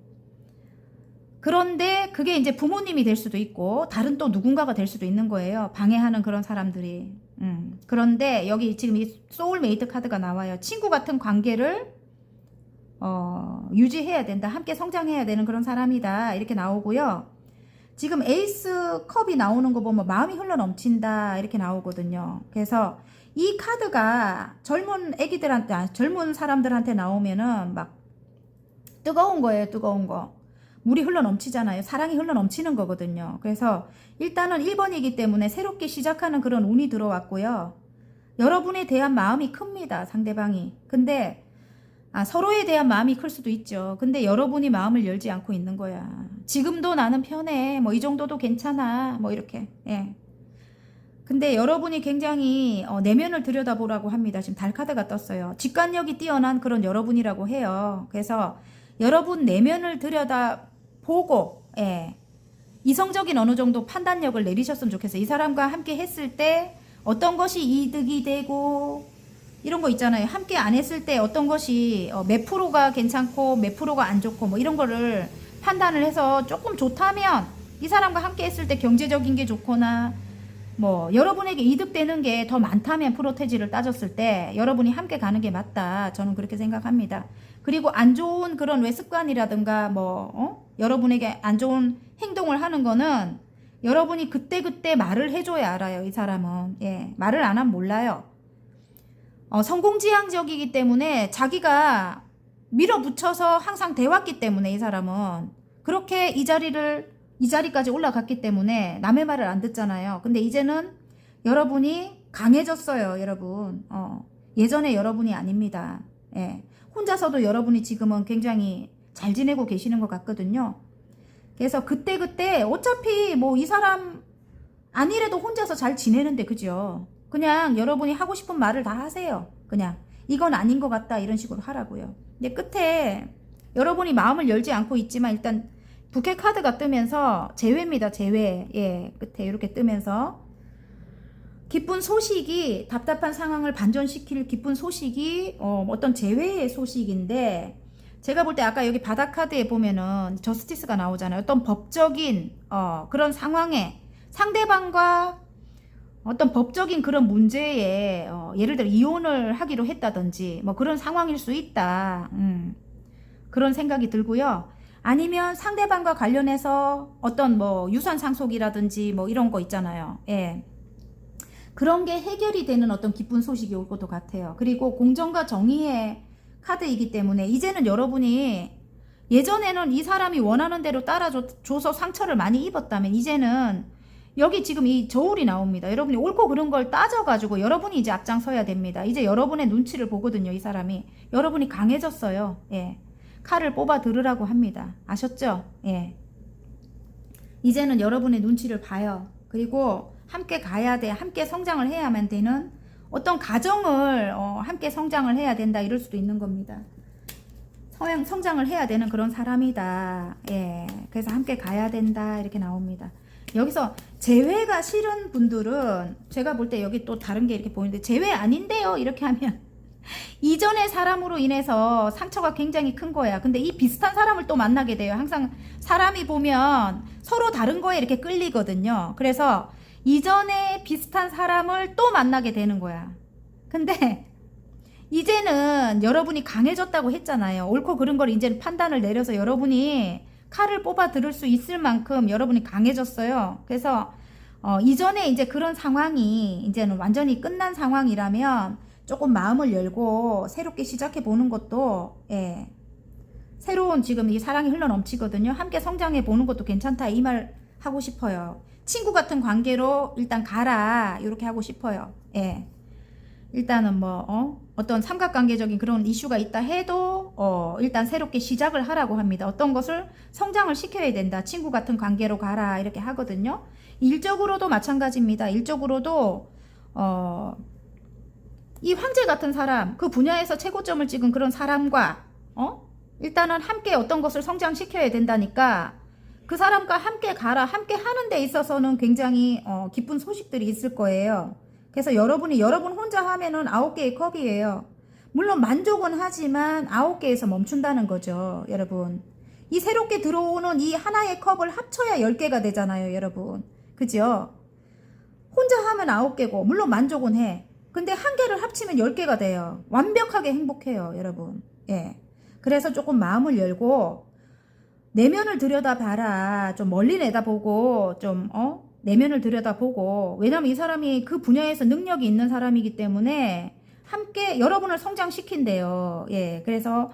그런데 그게 이제 부모님이 될 수도 있고 다른 또 누군가가 될 수도 있는 거예요. 방해하는 그런 사람들이. 그런데 여기 지금 이 소울메이트 카드가 나와요. 친구 같은 관계를 유지해야 된다. 함께 성장해야 되는 그런 사람이다. 이렇게 나오고요. 지금 에이스 컵이 나오는 거 보면 마음이 흘러 넘친다. 이렇게 나오거든요. 그래서 이 카드가 젊은 애기들한테, 젊은 사람들한테 나오면은 막 뜨거운 거예요. 뜨거운 거. 물이 흘러 넘치잖아요. 사랑이 흘러 넘치는 거거든요. 그래서 일단은 1번이기 때문에 새롭게 시작하는 그런 운이 들어왔고요. 여러분에 대한 마음이 큽니다. 상대방이. 근데 서로에 대한 마음이 클 수도 있죠. 근데 여러분이 마음을 열지 않고 있는 거야. 지금도 나는 편해. 뭐 이 정도도 괜찮아. 뭐 이렇게. 예. 근데 여러분이 굉장히 내면을 들여다보라고 합니다. 지금 달 카드가 떴어요. 직관력이 뛰어난 그런 여러분이라고 해요. 그래서 여러분 내면을 들여다보고, 예. 이성적인 어느 정도 판단력을 내리셨으면 좋겠어요. 이 사람과 함께 했을 때 어떤 것이 이득이 되고, 이런 거 있잖아요. 함께 안 했을 때 어떤 것이 몇 프로가 괜찮고 몇 프로가 안 좋고 뭐 이런 거를 판단을 해서 조금 좋다면 이 사람과 함께 했을 때 경제적인 게 좋거나 뭐 여러분에게 이득되는 게 더 많다면 프로테지를 따졌을 때 여러분이 함께 가는 게 맞다. 저는 그렇게 생각합니다. 그리고 안 좋은 그런 왜 습관이라든가 뭐 여러분에게 안 좋은 행동을 하는 거는 여러분이 그때그때 말을 해줘야 알아요. 이 사람은. 예, 말을 안 하면 몰라요. 성공지향적이기 때문에 자기가 밀어붙여서 항상 돼왔기 때문에 이 사람은 그렇게 이 자리까지 올라갔기 때문에 남의 말을 안 듣잖아요. 근데 이제는 여러분이 강해졌어요. 여러분. 예전에 여러분이 아닙니다. 예. 혼자서도 여러분이 지금은 굉장히 잘 지내고 계시는 것 같거든요. 그래서 그때그때 어차피 뭐 이 사람 아니래도 혼자서 잘 지내는데 그죠? 그냥 여러분이 하고 싶은 말을 다 하세요. 그냥 이건 아닌 것 같다 이런 식으로 하라고요. 근데 끝에 여러분이 마음을 열지 않고 있지만 일단 부캐 카드가 뜨면서 재회입니다. 재회. 예, 끝에 이렇게 뜨면서 기쁜 소식이 답답한 상황을 반전시킬 기쁜 소식이 어떤 재회의 소식인데 제가 볼 때 아까 여기 바닥 카드에 보면은 저스티스가 나오잖아요. 어떤 법적인 그런 상황에 상대방과 어떤 법적인 그런 문제에 예를 들어 이혼을 하기로 했다든지 뭐 그런 상황일 수 있다. 그런 생각이 들고요. 아니면 상대방과 관련해서 어떤 뭐 유산 상속이라든지 뭐 이런 거 있잖아요. 예. 그런 게 해결이 되는 어떤 기쁜 소식이 올 것도 같아요. 그리고 공정과 정의의 카드이기 때문에 이제는 여러분이 예전에는 이 사람이 원하는 대로 따라줘서 상처를 많이 입었다면 이제는 여기 지금 이 저울이 나옵니다. 여러분이 옳고 그른 걸 따져가지고 여러분이 이제 앞장서야 됩니다. 이제 여러분의 눈치를 보거든요. 이 사람이. 여러분이 강해졌어요. 예. 칼을 뽑아 들으라고 합니다. 아셨죠? 예. 이제는 여러분의 눈치를 봐요. 그리고 함께 가야 돼. 함께 성장을 해야만 되는 어떤 가정을 함께 성장을 해야 된다. 이럴 수도 있는 겁니다. 성장을 해야 되는 그런 사람이다. 예. 그래서 함께 가야 된다. 이렇게 나옵니다. 여기서 재회가 싫은 분들은 제가 볼 때 여기 또 다른 게 이렇게 보이는데 재회 아닌데요. 이렇게 하면 이전의 사람으로 인해서 상처가 굉장히 큰 거야. 근데 이 비슷한 사람을 또 만나게 돼요. 항상 사람이 보면 서로 다른 거에 이렇게 끌리거든요. 그래서 이전에 비슷한 사람을 또 만나게 되는 거야. 근데 이제는 여러분이 강해졌다고 했잖아요. 옳고 그른 걸 이제는 판단을 내려서 여러분이 칼을 뽑아 들을 수 있을 만큼 여러분이 강해졌어요. 그래서 이전에 이제 그런 상황이 이제는 완전히 끝난 상황이라면 조금 마음을 열고 새롭게 시작해 보는 것도 예. 새로운 지금 이 사랑이 흘러 넘치거든요. 함께 성장해 보는 것도 괜찮다 이 말 하고 싶어요. 친구 같은 관계로 일단 가라 이렇게 하고 싶어요. 예. 일단은 뭐 어떤 삼각관계적인 그런 이슈가 있다 해도 일단 새롭게 시작을 하라고 합니다. 어떤 것을 성장을 시켜야 된다. 친구 같은 관계로 가라 이렇게 하거든요. 일적으로도 마찬가지입니다. 일적으로도 이 황제 같은 사람, 그 분야에서 최고점을 찍은 그런 사람과 일단은 함께 어떤 것을 성장시켜야 된다니까 그 사람과 함께 가라. 함께 하는 데 있어서는 굉장히 기쁜 소식들이 있을 거예요. 그래서 여러분 혼자 하면은 9개의 컵이에요. 물론 만족은 하지만 9개에서 멈춘다는 거죠. 여러분. 이 새롭게 들어오는 이 하나의 컵을 합쳐야 10개가 되잖아요. 여러분. 그죠? 혼자 하면 9개고 물론 만족은 해. 근데 한 개를 합치면 10개가 돼요. 완벽하게 행복해요, 여러분. 예. 그래서 조금 마음을 열고 내면을 들여다봐라. 좀 멀리 내다보고 좀 내면을 들여다보고, 왜냐면 이 사람이 그 분야에서 능력이 있는 사람이기 때문에 함께 여러분을 성장시킨대요. 예. 그래서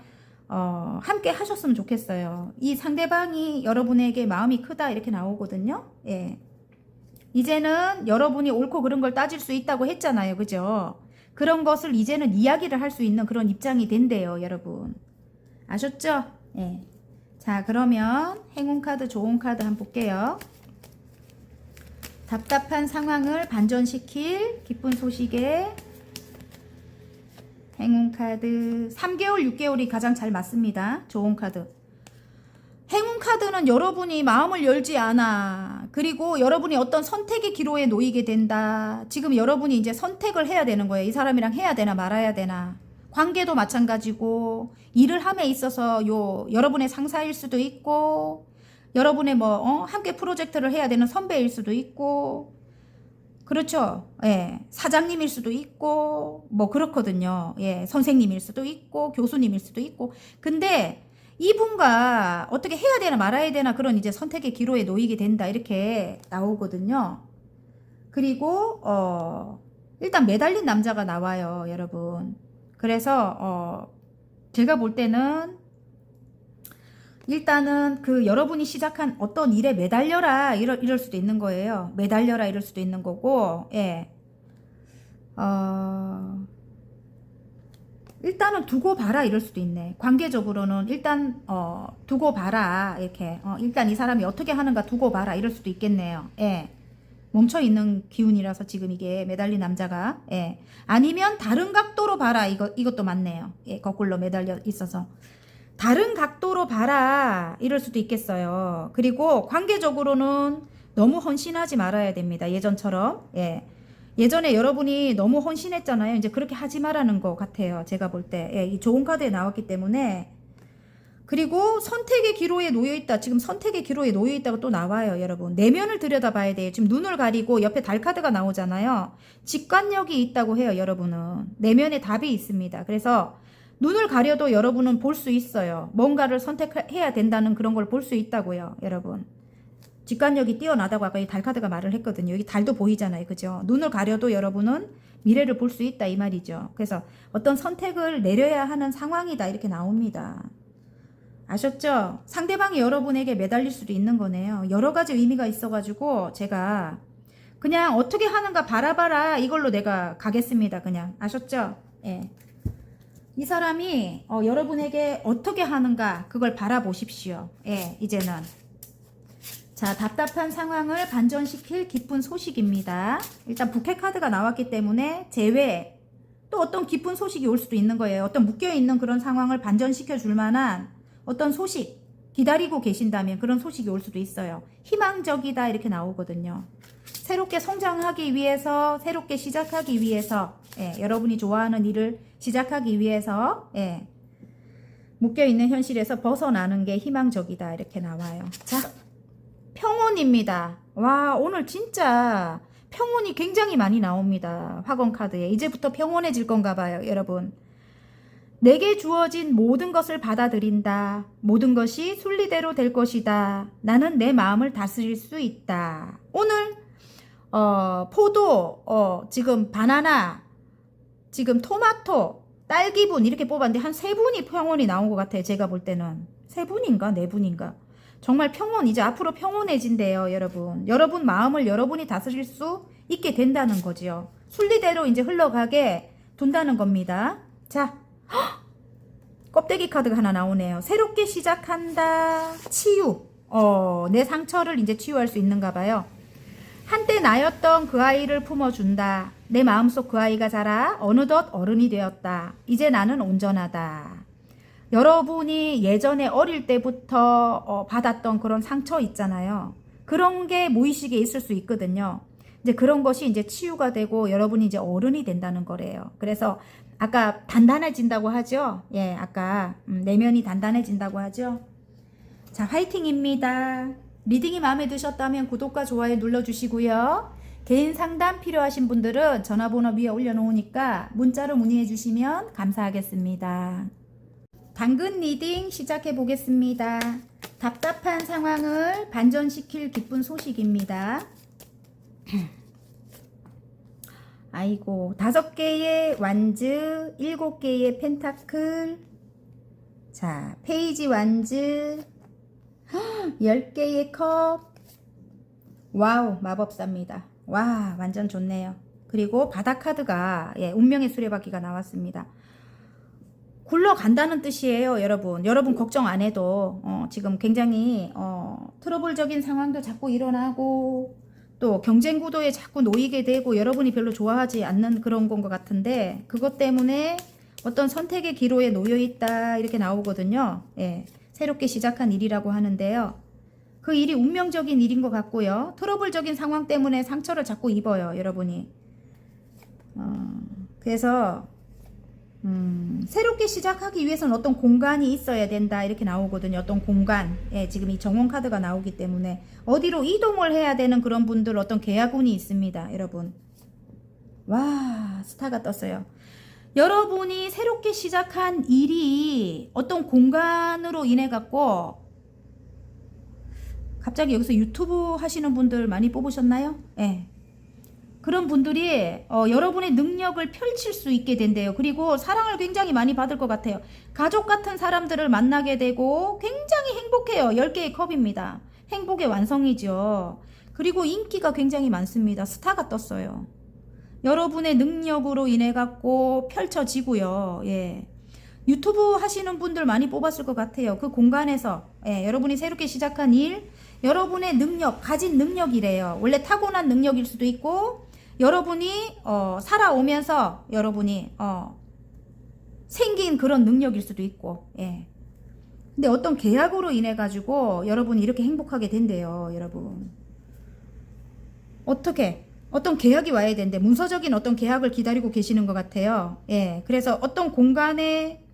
함께 하셨으면 좋겠어요. 이 상대방이 여러분에게 마음이 크다 이렇게 나오거든요. 예. 이제는 여러분이 옳고 그른 걸 따질 수 있다고 했잖아요. 그죠? 그런 것을 이제는 이야기를 할 수 있는 그런 입장이 된대요, 여러분. 아셨죠? 예. 자, 그러면 행운 카드, 좋은 카드 한번 볼게요. 답답한 상황을 반전시킬 기쁜 소식에 행운 카드 3개월, 6개월이 가장 잘 맞습니다. 좋은 카드. 행운 카드는 여러분이 마음을 열지 않아. 그리고 여러분이 어떤 선택의 기로에 놓이게 된다. 지금 여러분이 이제 선택을 해야 되는 거예요. 이 사람이랑 해야 되나 말아야 되나. 관계도 마찬가지고 일을 함에 있어서 여러분의 상사일 수도 있고 여러분의 함께 프로젝트를 해야 되는 선배일 수도 있고 그렇죠. 예. 사장님일 수도 있고 그렇거든요. 예. 선생님일 수도 있고 교수님일 수도 있고. 근데 이분과 어떻게 해야 되나 말아야 되나 그런 이제 선택의 기로에 놓이게 된다 이렇게 나오거든요. 그리고 일단 매달린 남자가 나와요, 여러분. 그래서 제가 볼 때는 일단은 그 여러분이 시작한 어떤 일에 매달려라 이럴 수도 있는 거예요. 매달려라 이럴 수도 있는 거고, 예. 일단은 두고 봐라 이럴 수도 있네. 관계적으로는 일단 두고 봐라 이렇게 일단 이 사람이 어떻게 하는가 두고 봐라 이럴 수도 있겠네요. 예. 멈춰있는 기운이라서 지금 이게 매달린 남자가, 예. 아니면 다른 각도로 봐라 이것도 맞네요. 예. 거꾸로 매달려 있어서 다른 각도로 봐라 이럴 수도 있겠어요. 그리고 관계적으로는 너무 헌신하지 말아야 됩니다. 예전처럼. 예. 예전에 여러분이 너무 헌신했잖아요. 이제 그렇게 하지 말라는 것 같아요. 제가 볼 때. 예, 이 좋은 카드에 나왔기 때문에. 그리고 선택의 기로에 놓여있다. 지금 선택의 기로에 놓여있다고 또 나와요, 여러분. 내면을 들여다봐야 돼요. 지금 눈을 가리고 옆에 달 카드가 나오잖아요. 직관력이 있다고 해요, 여러분은. 내면에 답이 있습니다. 그래서 눈을 가려도 여러분은 볼 수 있어요. 뭔가를 선택해야 된다는 그런 걸 볼 수 있다고요, 여러분. 직관력이 뛰어나다고 아까 이 달 카드가 말을 했거든요. 여기 달도 보이잖아요. 그죠? 눈을 가려도 여러분은 미래를 볼 수 있다 이 말이죠. 그래서 어떤 선택을 내려야 하는 상황이다 이렇게 나옵니다. 아셨죠? 상대방이 여러분에게 매달릴 수도 있는 거네요. 여러 가지 의미가 있어가지고 제가 그냥 어떻게 하는가 바라봐라 이걸로 내가 가겠습니다. 그냥 아셨죠? 예. 이 사람이 여러분에게 어떻게 하는가 그걸 바라보십시오. 예, 이제는. 자, 답답한 상황을 반전시킬 기쁜 소식입니다. 일단 부캐 카드가 나왔기 때문에 제외 또 어떤 기쁜 소식이 올 수도 있는 거예요. 어떤 묶여있는 그런 상황을 반전시켜 줄 만한 어떤 소식 기다리고 계신다면 그런 소식이 올 수도 있어요. 희망적이다 이렇게 나오거든요. 새롭게 성장하기 위해서 새롭게 시작하기 위해서 여러분이 좋아하는 일을 시작하기 위해서 묶여있는 현실에서 벗어나는 게 희망적이다 이렇게 나와요. 자, 평온입니다. 와, 오늘 진짜 평온이 굉장히 많이 나옵니다. 화건 카드에. 이제부터 평온해질 건가 봐요, 여러분. 내게 주어진 모든 것을 받아들인다. 모든 것이 순리대로 될 것이다. 나는 내 마음을 다스릴 수 있다. 오늘 포도, 지금 바나나, 지금 토마토, 딸기분 이렇게 뽑았는데 한 3분이 평온이 나온 것 같아요. 제가 볼 때는. 3분인가 4분인가. 정말 평온, 이제 앞으로 평온해진대요, 여러분. 여러분 마음을 여러분이 다스릴 수 있게 된다는 거지요. 순리대로 이제 흘러가게 둔다는 겁니다. 자, 껍데기 카드가 하나 나오네요. 새롭게 시작한다. 치유. 내 상처를 이제 치유할 수 있는가 봐요. 한때 나였던 그 아이를 품어준다. 내 마음속 그 아이가 자라 어느덧 어른이 되었다. 이제 나는 온전하다. 여러분이 예전에 어릴 때부터 받았던 그런 상처 있잖아요. 그런 게 무의식에 있을 수 있거든요. 이제 그런 것이 이제 치유가 되고 여러분이 이제 어른이 된다는 거래요. 그래서 아까 단단해진다고 하죠. 예, 아까 내면이 단단해진다고 하죠. 자, 화이팅입니다. 리딩이 마음에 드셨다면 구독과 좋아요 눌러주시고요. 개인 상담 필요하신 분들은 전화번호 위에 올려놓으니까 문자로 문의해 주시면 감사하겠습니다. 당근 리딩 시작해 보겠습니다. 답답한 상황을 반전시킬 기쁜 소식입니다. 아이고, 5개의 완즈, 7개의 펜타클, 자, 페이지 완즈, 10개의 컵, 와우, 마법사입니다. 와, 완전 좋네요. 그리고 바닥 카드가 운명의 수레바퀴가 나왔습니다. 굴러간다는 뜻이에요, 여러분. 여러분 걱정 안 해도 지금 굉장히 트러블적인 상황도 자꾸 일어나고 또 경쟁 구도에 자꾸 놓이게 되고 여러분이 별로 좋아하지 않는 그런 건 것 같은데 그것 때문에 어떤 선택의 기로에 놓여 있다 이렇게 나오거든요. 예, 새롭게 시작한 일이라고 하는데요. 그 일이 운명적인 일인 것 같고요. 트러블적인 상황 때문에 상처를 자꾸 입어요, 여러분이. 그래서 새롭게 시작하기 위해서는 어떤 공간이 있어야 된다 이렇게 나오거든요. 어떤 공간. 예, 지금 이 정원 카드가 나오기 때문에 어디로 이동을 해야 되는 그런 분들 어떤 계약운이 있습니다, 여러분. 와, 스타가 떴어요. 여러분이 새롭게 시작한 일이 어떤 공간으로 인해 갖고 갑자기 여기서 유튜브 하시는 분들 많이 뽑으셨나요? 예. 그런 분들이 여러분의 능력을 펼칠 수 있게 된대요. 그리고 사랑을 굉장히 많이 받을 것 같아요. 가족 같은 사람들을 만나게 되고 굉장히 행복해요. 10개의 컵입니다. 행복의 완성이죠. 그리고 인기가 굉장히 많습니다. 스타가 떴어요. 여러분의 능력으로 인해 갖고 펼쳐지고요. 예. 유튜브 하시는 분들 많이 뽑았을 것 같아요. 그 공간에서 여러분이 새롭게 시작한 일, 여러분의 능력, 가진 능력이래요. 원래 타고난 능력일 수도 있고 여러분이 살아오면서 여러분이 생긴 그런 능력일 수도 있고, 예. 근데 어떤 계약으로 인해 가지고 여러분이 이렇게 행복하게 된대요, 여러분. 어떤 계약이 와야 되는데 문서적인 어떤 계약을 기다리고 계시는 것 같아요. 예. 그래서 어떤 공간에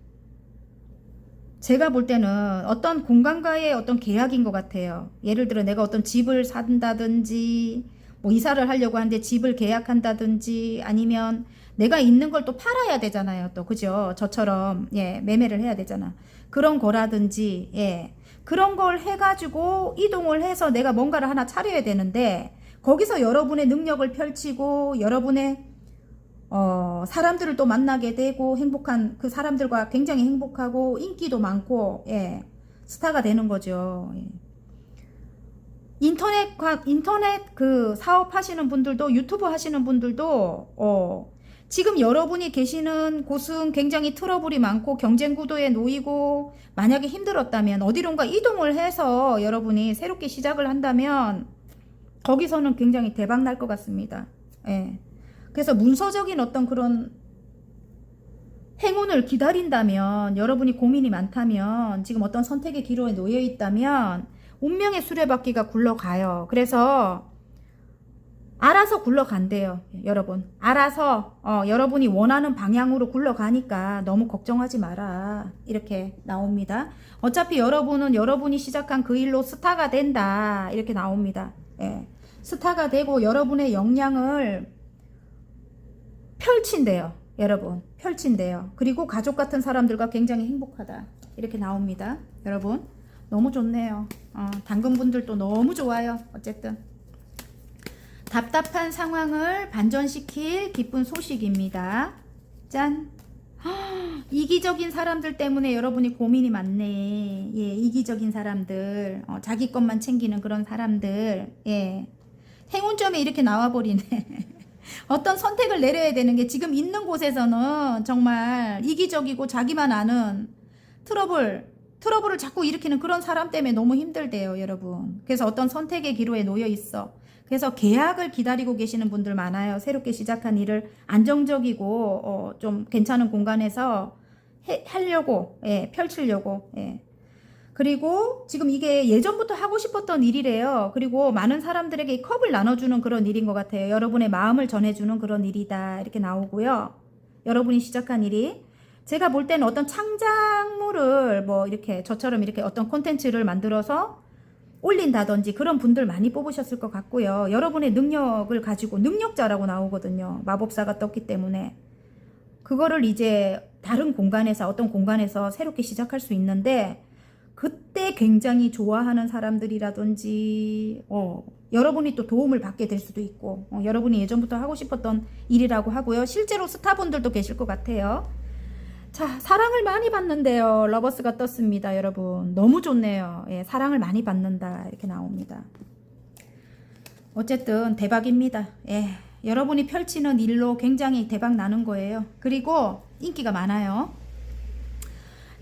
제가 볼 때는 어떤 공간과의 어떤 계약인 것 같아요. 예를 들어 내가 어떤 집을 산다든지 뭐 이사를 하려고 하는데 집을 계약한다든지 아니면 내가 있는 걸 또 팔아야 되잖아요. 또 그죠? 저처럼 매매를 해야 되잖아. 그런 거라든지 그런 걸 해가지고 이동을 해서 내가 뭔가를 하나 차려야 되는데 거기서 여러분의 능력을 펼치고 여러분의 사람들을 또 만나게 되고 행복한 그 사람들과 굉장히 행복하고 인기도 많고 스타가 되는 거죠. 인터넷 그 사업 하시는 분들도 유튜브 하시는 분들도 지금 여러분이 계시는 곳은 굉장히 트러블이 많고 경쟁 구도에 놓이고 만약에 힘들었다면 어디론가 이동을 해서 여러분이 새롭게 시작을 한다면 거기서는 굉장히 대박 날 것 같습니다. 예. 그래서 문서적인 어떤 그런 행운을 기다린다면 여러분이 고민이 많다면 지금 어떤 선택의 기로에 놓여 있다면 운명의 수레바퀴가 굴러가요. 그래서 알아서 굴러간대요, 여러분. 알아서 여러분이 원하는 방향으로 굴러가니까 너무 걱정하지 마라. 이렇게 나옵니다. 어차피 여러분은 여러분이 시작한 그 일로 스타가 된다. 이렇게 나옵니다. 예. 스타가 되고 여러분의 역량을 펼친대요. 여러분 펼친대요. 그리고 가족 같은 사람들과 굉장히 행복하다. 이렇게 나옵니다. 여러분 너무 좋네요. 당근분들도 너무 좋아요. 어쨌든 답답한 상황을 반전시킬 기쁜 소식입니다. 짠. 이기적인 사람들 때문에 여러분이 고민이 많네. 예, 이기적인 사람들, 자기 것만 챙기는 그런 사람들. 예, 행운점에 이렇게 나와버리네. 어떤 선택을 내려야 되는 게 지금 있는 곳에서는 정말 이기적이고 자기만 아는 트러블을 자꾸 일으키는 그런 사람 때문에 너무 힘들대요, 여러분. 그래서 어떤 선택의 기로에 놓여 있어. 그래서 계약을 기다리고 계시는 분들 많아요. 새롭게 시작한 일을 안정적이고 좀 괜찮은 공간에서 하려고, 펼치려고. 그리고 지금 이게 예전부터 하고 싶었던 일이래요. 그리고 많은 사람들에게 이 컵을 나눠주는 그런 일인 것 같아요. 여러분의 마음을 전해주는 그런 일이다. 이렇게 나오고요. 여러분이 시작한 일이. 제가 볼 때는 어떤 창작물을 뭐 이렇게 저처럼 이렇게 어떤 콘텐츠를 만들어서 올린다든지 그런 분들 많이 뽑으셨을 것 같고요. 여러분의 능력을 가지고 능력자라고 나오거든요. 마법사가 떴기 때문에. 그거를 이제 다른 공간에서 어떤 공간에서 새롭게 시작할 수 있는데 그때 굉장히 좋아하는 사람들이라든지 여러분이 또 도움을 받게 될 수도 있고 여러분이 예전부터 하고 싶었던 일이라고 하고요. 실제로 스타분들도 계실 것 같아요. 자, 사랑을 많이 받는데요. 러버스가 떴습니다, 여러분. 너무 좋네요. 예, 사랑을 많이 받는다 이렇게 나옵니다. 어쨌든 대박입니다. 예, 여러분이 펼치는 일로 굉장히 대박 나는 거예요. 그리고 인기가 많아요.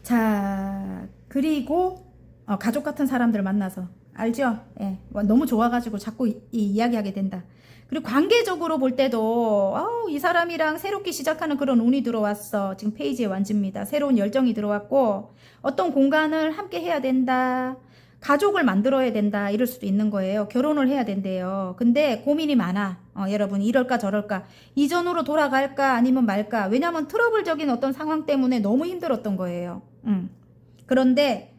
자, 그리고 가족 같은 사람들 만나서 알죠? 예, 너무 좋아가지고 자꾸 이야기하게 된다. 그리고 관계적으로 볼 때도 이 사람이랑 새롭게 시작하는 그런 운이 들어왔어. 지금 페이지에 완집니다. 새로운 열정이 들어왔고 어떤 공간을 함께 해야 된다. 가족을 만들어야 된다. 이럴 수도 있는 거예요. 결혼을 해야 된대요. 근데 고민이 많아. 여러분 이럴까 저럴까. 이전으로 돌아갈까 아니면 말까. 왜냐하면 트러블적인 어떤 상황 때문에 너무 힘들었던 거예요. 그런데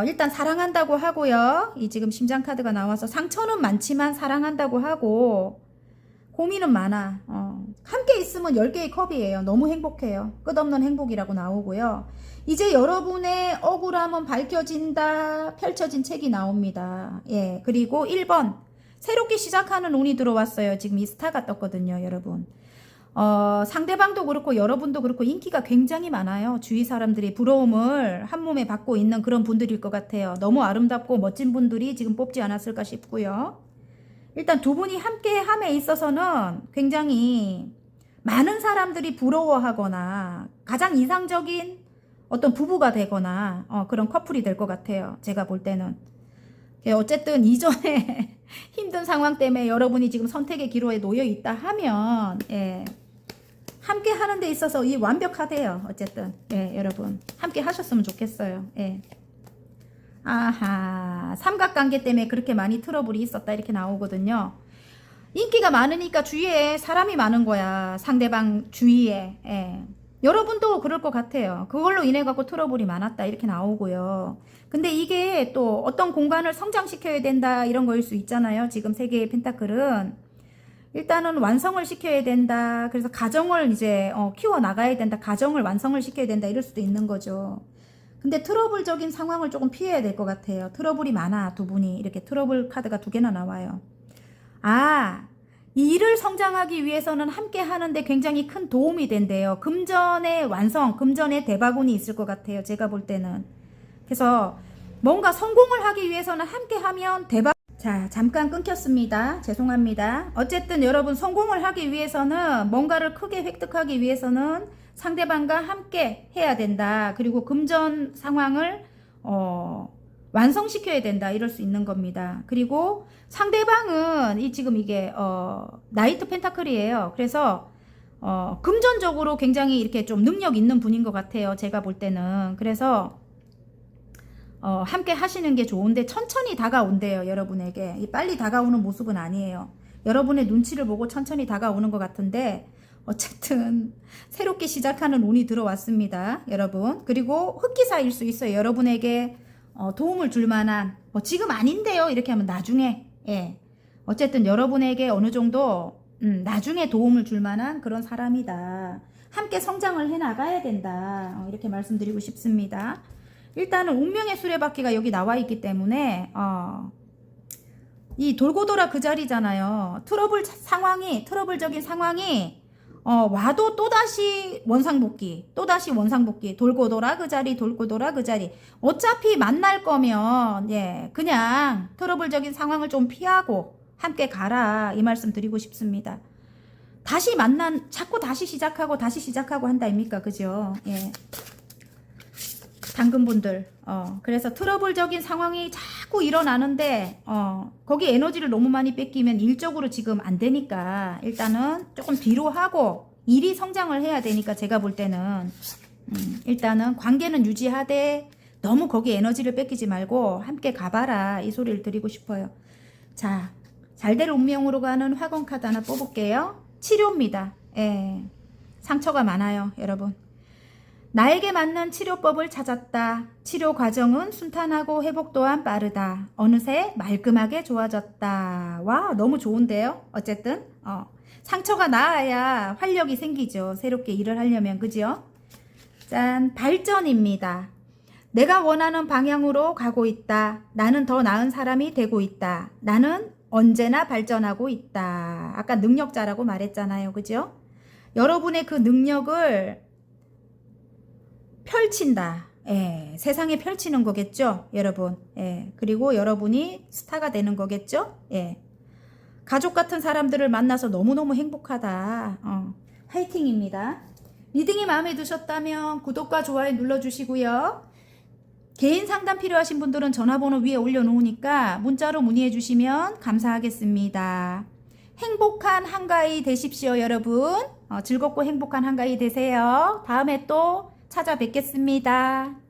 일단 사랑한다고 하고요. 이 지금 심장 카드가 나와서 상처는 많지만 사랑한다고 하고 고민은 많아. 함께 있으면 10개의 컵이에요. 너무 행복해요. 끝없는 행복이라고 나오고요. 이제 여러분의 억울함은 밝혀진다. 펼쳐진 책이 나옵니다. 예, 그리고 1번 새롭게 시작하는 운이 들어왔어요. 지금 이 스타가 떴거든요, 여러분. 상대방도 그렇고 여러분도 그렇고 인기가 굉장히 많아요. 주위 사람들이 부러움을 한 몸에 받고 있는 그런 분들일 것 같아요. 너무 아름답고 멋진 분들이 지금 뽑지 않았을까 싶고요. 일단 두 분이 함께 함에 있어서는 굉장히 많은 사람들이 부러워하거나 가장 이상적인 어떤 부부가 되거나 그런 커플이 될 것 같아요. 제가 볼 때는. 어쨌든 이전에 힘든 상황 때문에 여러분이 지금 선택의 기로에 놓여 있다 하면 예, 함께 하는 데 있어서 이 완벽하대요. 어쨌든 예, 여러분 함께 하셨으면 좋겠어요. 예. 아하, 삼각관계 때문에 그렇게 많이 트러블이 있었다 이렇게 나오거든요. 인기가 많으니까 주위에 사람이 많은 거야. 상대방 주위에. 예. 여러분도 그럴 것 같아요. 그걸로 인해 갖고 트러블이 많았다 이렇게 나오고요. 근데 이게 또 어떤 공간을 성장시켜야 된다 이런 거일 수 있잖아요. 지금 세 개의 펜타클은 일단은 완성을 시켜야 된다. 그래서 가정을 이제 키워 나가야 된다. 가정을 완성을 시켜야 된다 이럴 수도 있는 거죠. 근데 트러블적인 상황을 조금 피해야 될 것 같아요. 트러블이 많아 두 분이. 이렇게 트러블 카드가 2개나 나와요. 이 일을 성장하기 위해서는 함께 하는데 굉장히 큰 도움이 된대요. 금전의 완성, 금전의 대박운이 있을 것 같아요. 제가 볼 때는. 그래서 뭔가 성공을 하기 위해서는 함께 하면 대박. 자, 잠깐 끊겼습니다. 죄송합니다. 어쨌든 여러분 성공을 하기 위해서는 뭔가를 크게 획득하기 위해서는 상대방과 함께 해야 된다. 그리고 금전 상황을 완성시켜야 된다. 이럴 수 있는 겁니다. 그리고 상대방은 지금 이게 나이트 펜타클이에요. 그래서 금전적으로 굉장히 이렇게 좀 능력 있는 분인 것 같아요. 제가 볼 때는. 그래서 함께 하시는 게 좋은데 천천히 다가온대요. 여러분에게. 빨리 다가오는 모습은 아니에요. 여러분의 눈치를 보고 천천히 다가오는 것 같은데 어쨌든 새롭게 시작하는 운이 들어왔습니다. 여러분. 그리고 흑기사일 수 있어요. 여러분에게 도움을 줄 만한 지금 아닌데요. 이렇게 하면 나중에 예. 어쨌든 여러분에게 어느 정도 나중에 도움을 줄 만한 그런 사람이다. 함께 성장을 해나가야 된다. 이렇게 말씀드리고 싶습니다. 일단은 운명의 수레바퀴가 여기 나와 있기 때문에 이 돌고 돌아 그 자리잖아요. 트러블적인 상황이 와도 또다시 원상복귀, 돌고 돌아 그 자리, 돌고 돌아 그 자리. 어차피 만날 거면, 예, 그냥 트러블적인 상황을 좀 피하고 함께 가라. 이 말씀 드리고 싶습니다. 자꾸 다시 시작하고 한다, 아닙니까? 그죠? 예. 당근분들. 그래서 트러블적인 상황이 자꾸 일어나는데, 거기 에너지를 너무 많이 뺏기면 일적으로 지금 안 되니까, 일단은 조금 뒤로 하고, 일이 성장을 해야 되니까, 제가 볼 때는, 일단은 관계는 유지하되, 너무 거기 에너지를 뺏기지 말고, 함께 가봐라. 이 소리를 드리고 싶어요. 자, 잘될 운명으로 가는 화건 카드 하나 뽑을게요. 치료입니다. 예. 상처가 많아요, 여러분. 나에게 맞는 치료법을 찾았다. 치료 과정은 순탄하고 회복 또한 빠르다. 어느새 말끔하게 좋아졌다. 와, 너무 좋은데요? 어쨌든 상처가 나아야 활력이 생기죠. 새롭게 일을 하려면, 그죠? 짠, 발전입니다. 내가 원하는 방향으로 가고 있다. 나는 더 나은 사람이 되고 있다. 나는 언제나 발전하고 있다. 아까 능력자라고 말했잖아요. 그죠? 여러분의 그 능력을 펼친다. 예, 세상에 펼치는 거겠죠, 여러분. 예, 그리고 여러분이 스타가 되는 거겠죠? 예. 가족 같은 사람들을 만나서 너무너무 행복하다. 화이팅입니다. 리딩이 마음에 드셨다면 구독과 좋아요 눌러주시고요. 개인 상담 필요하신 분들은 전화번호 위에 올려놓으니까 문자로 문의해 주시면 감사하겠습니다. 행복한 한가위 되십시오, 여러분. 즐겁고 행복한 한가위 되세요. 다음에 또 찾아뵙겠습니다.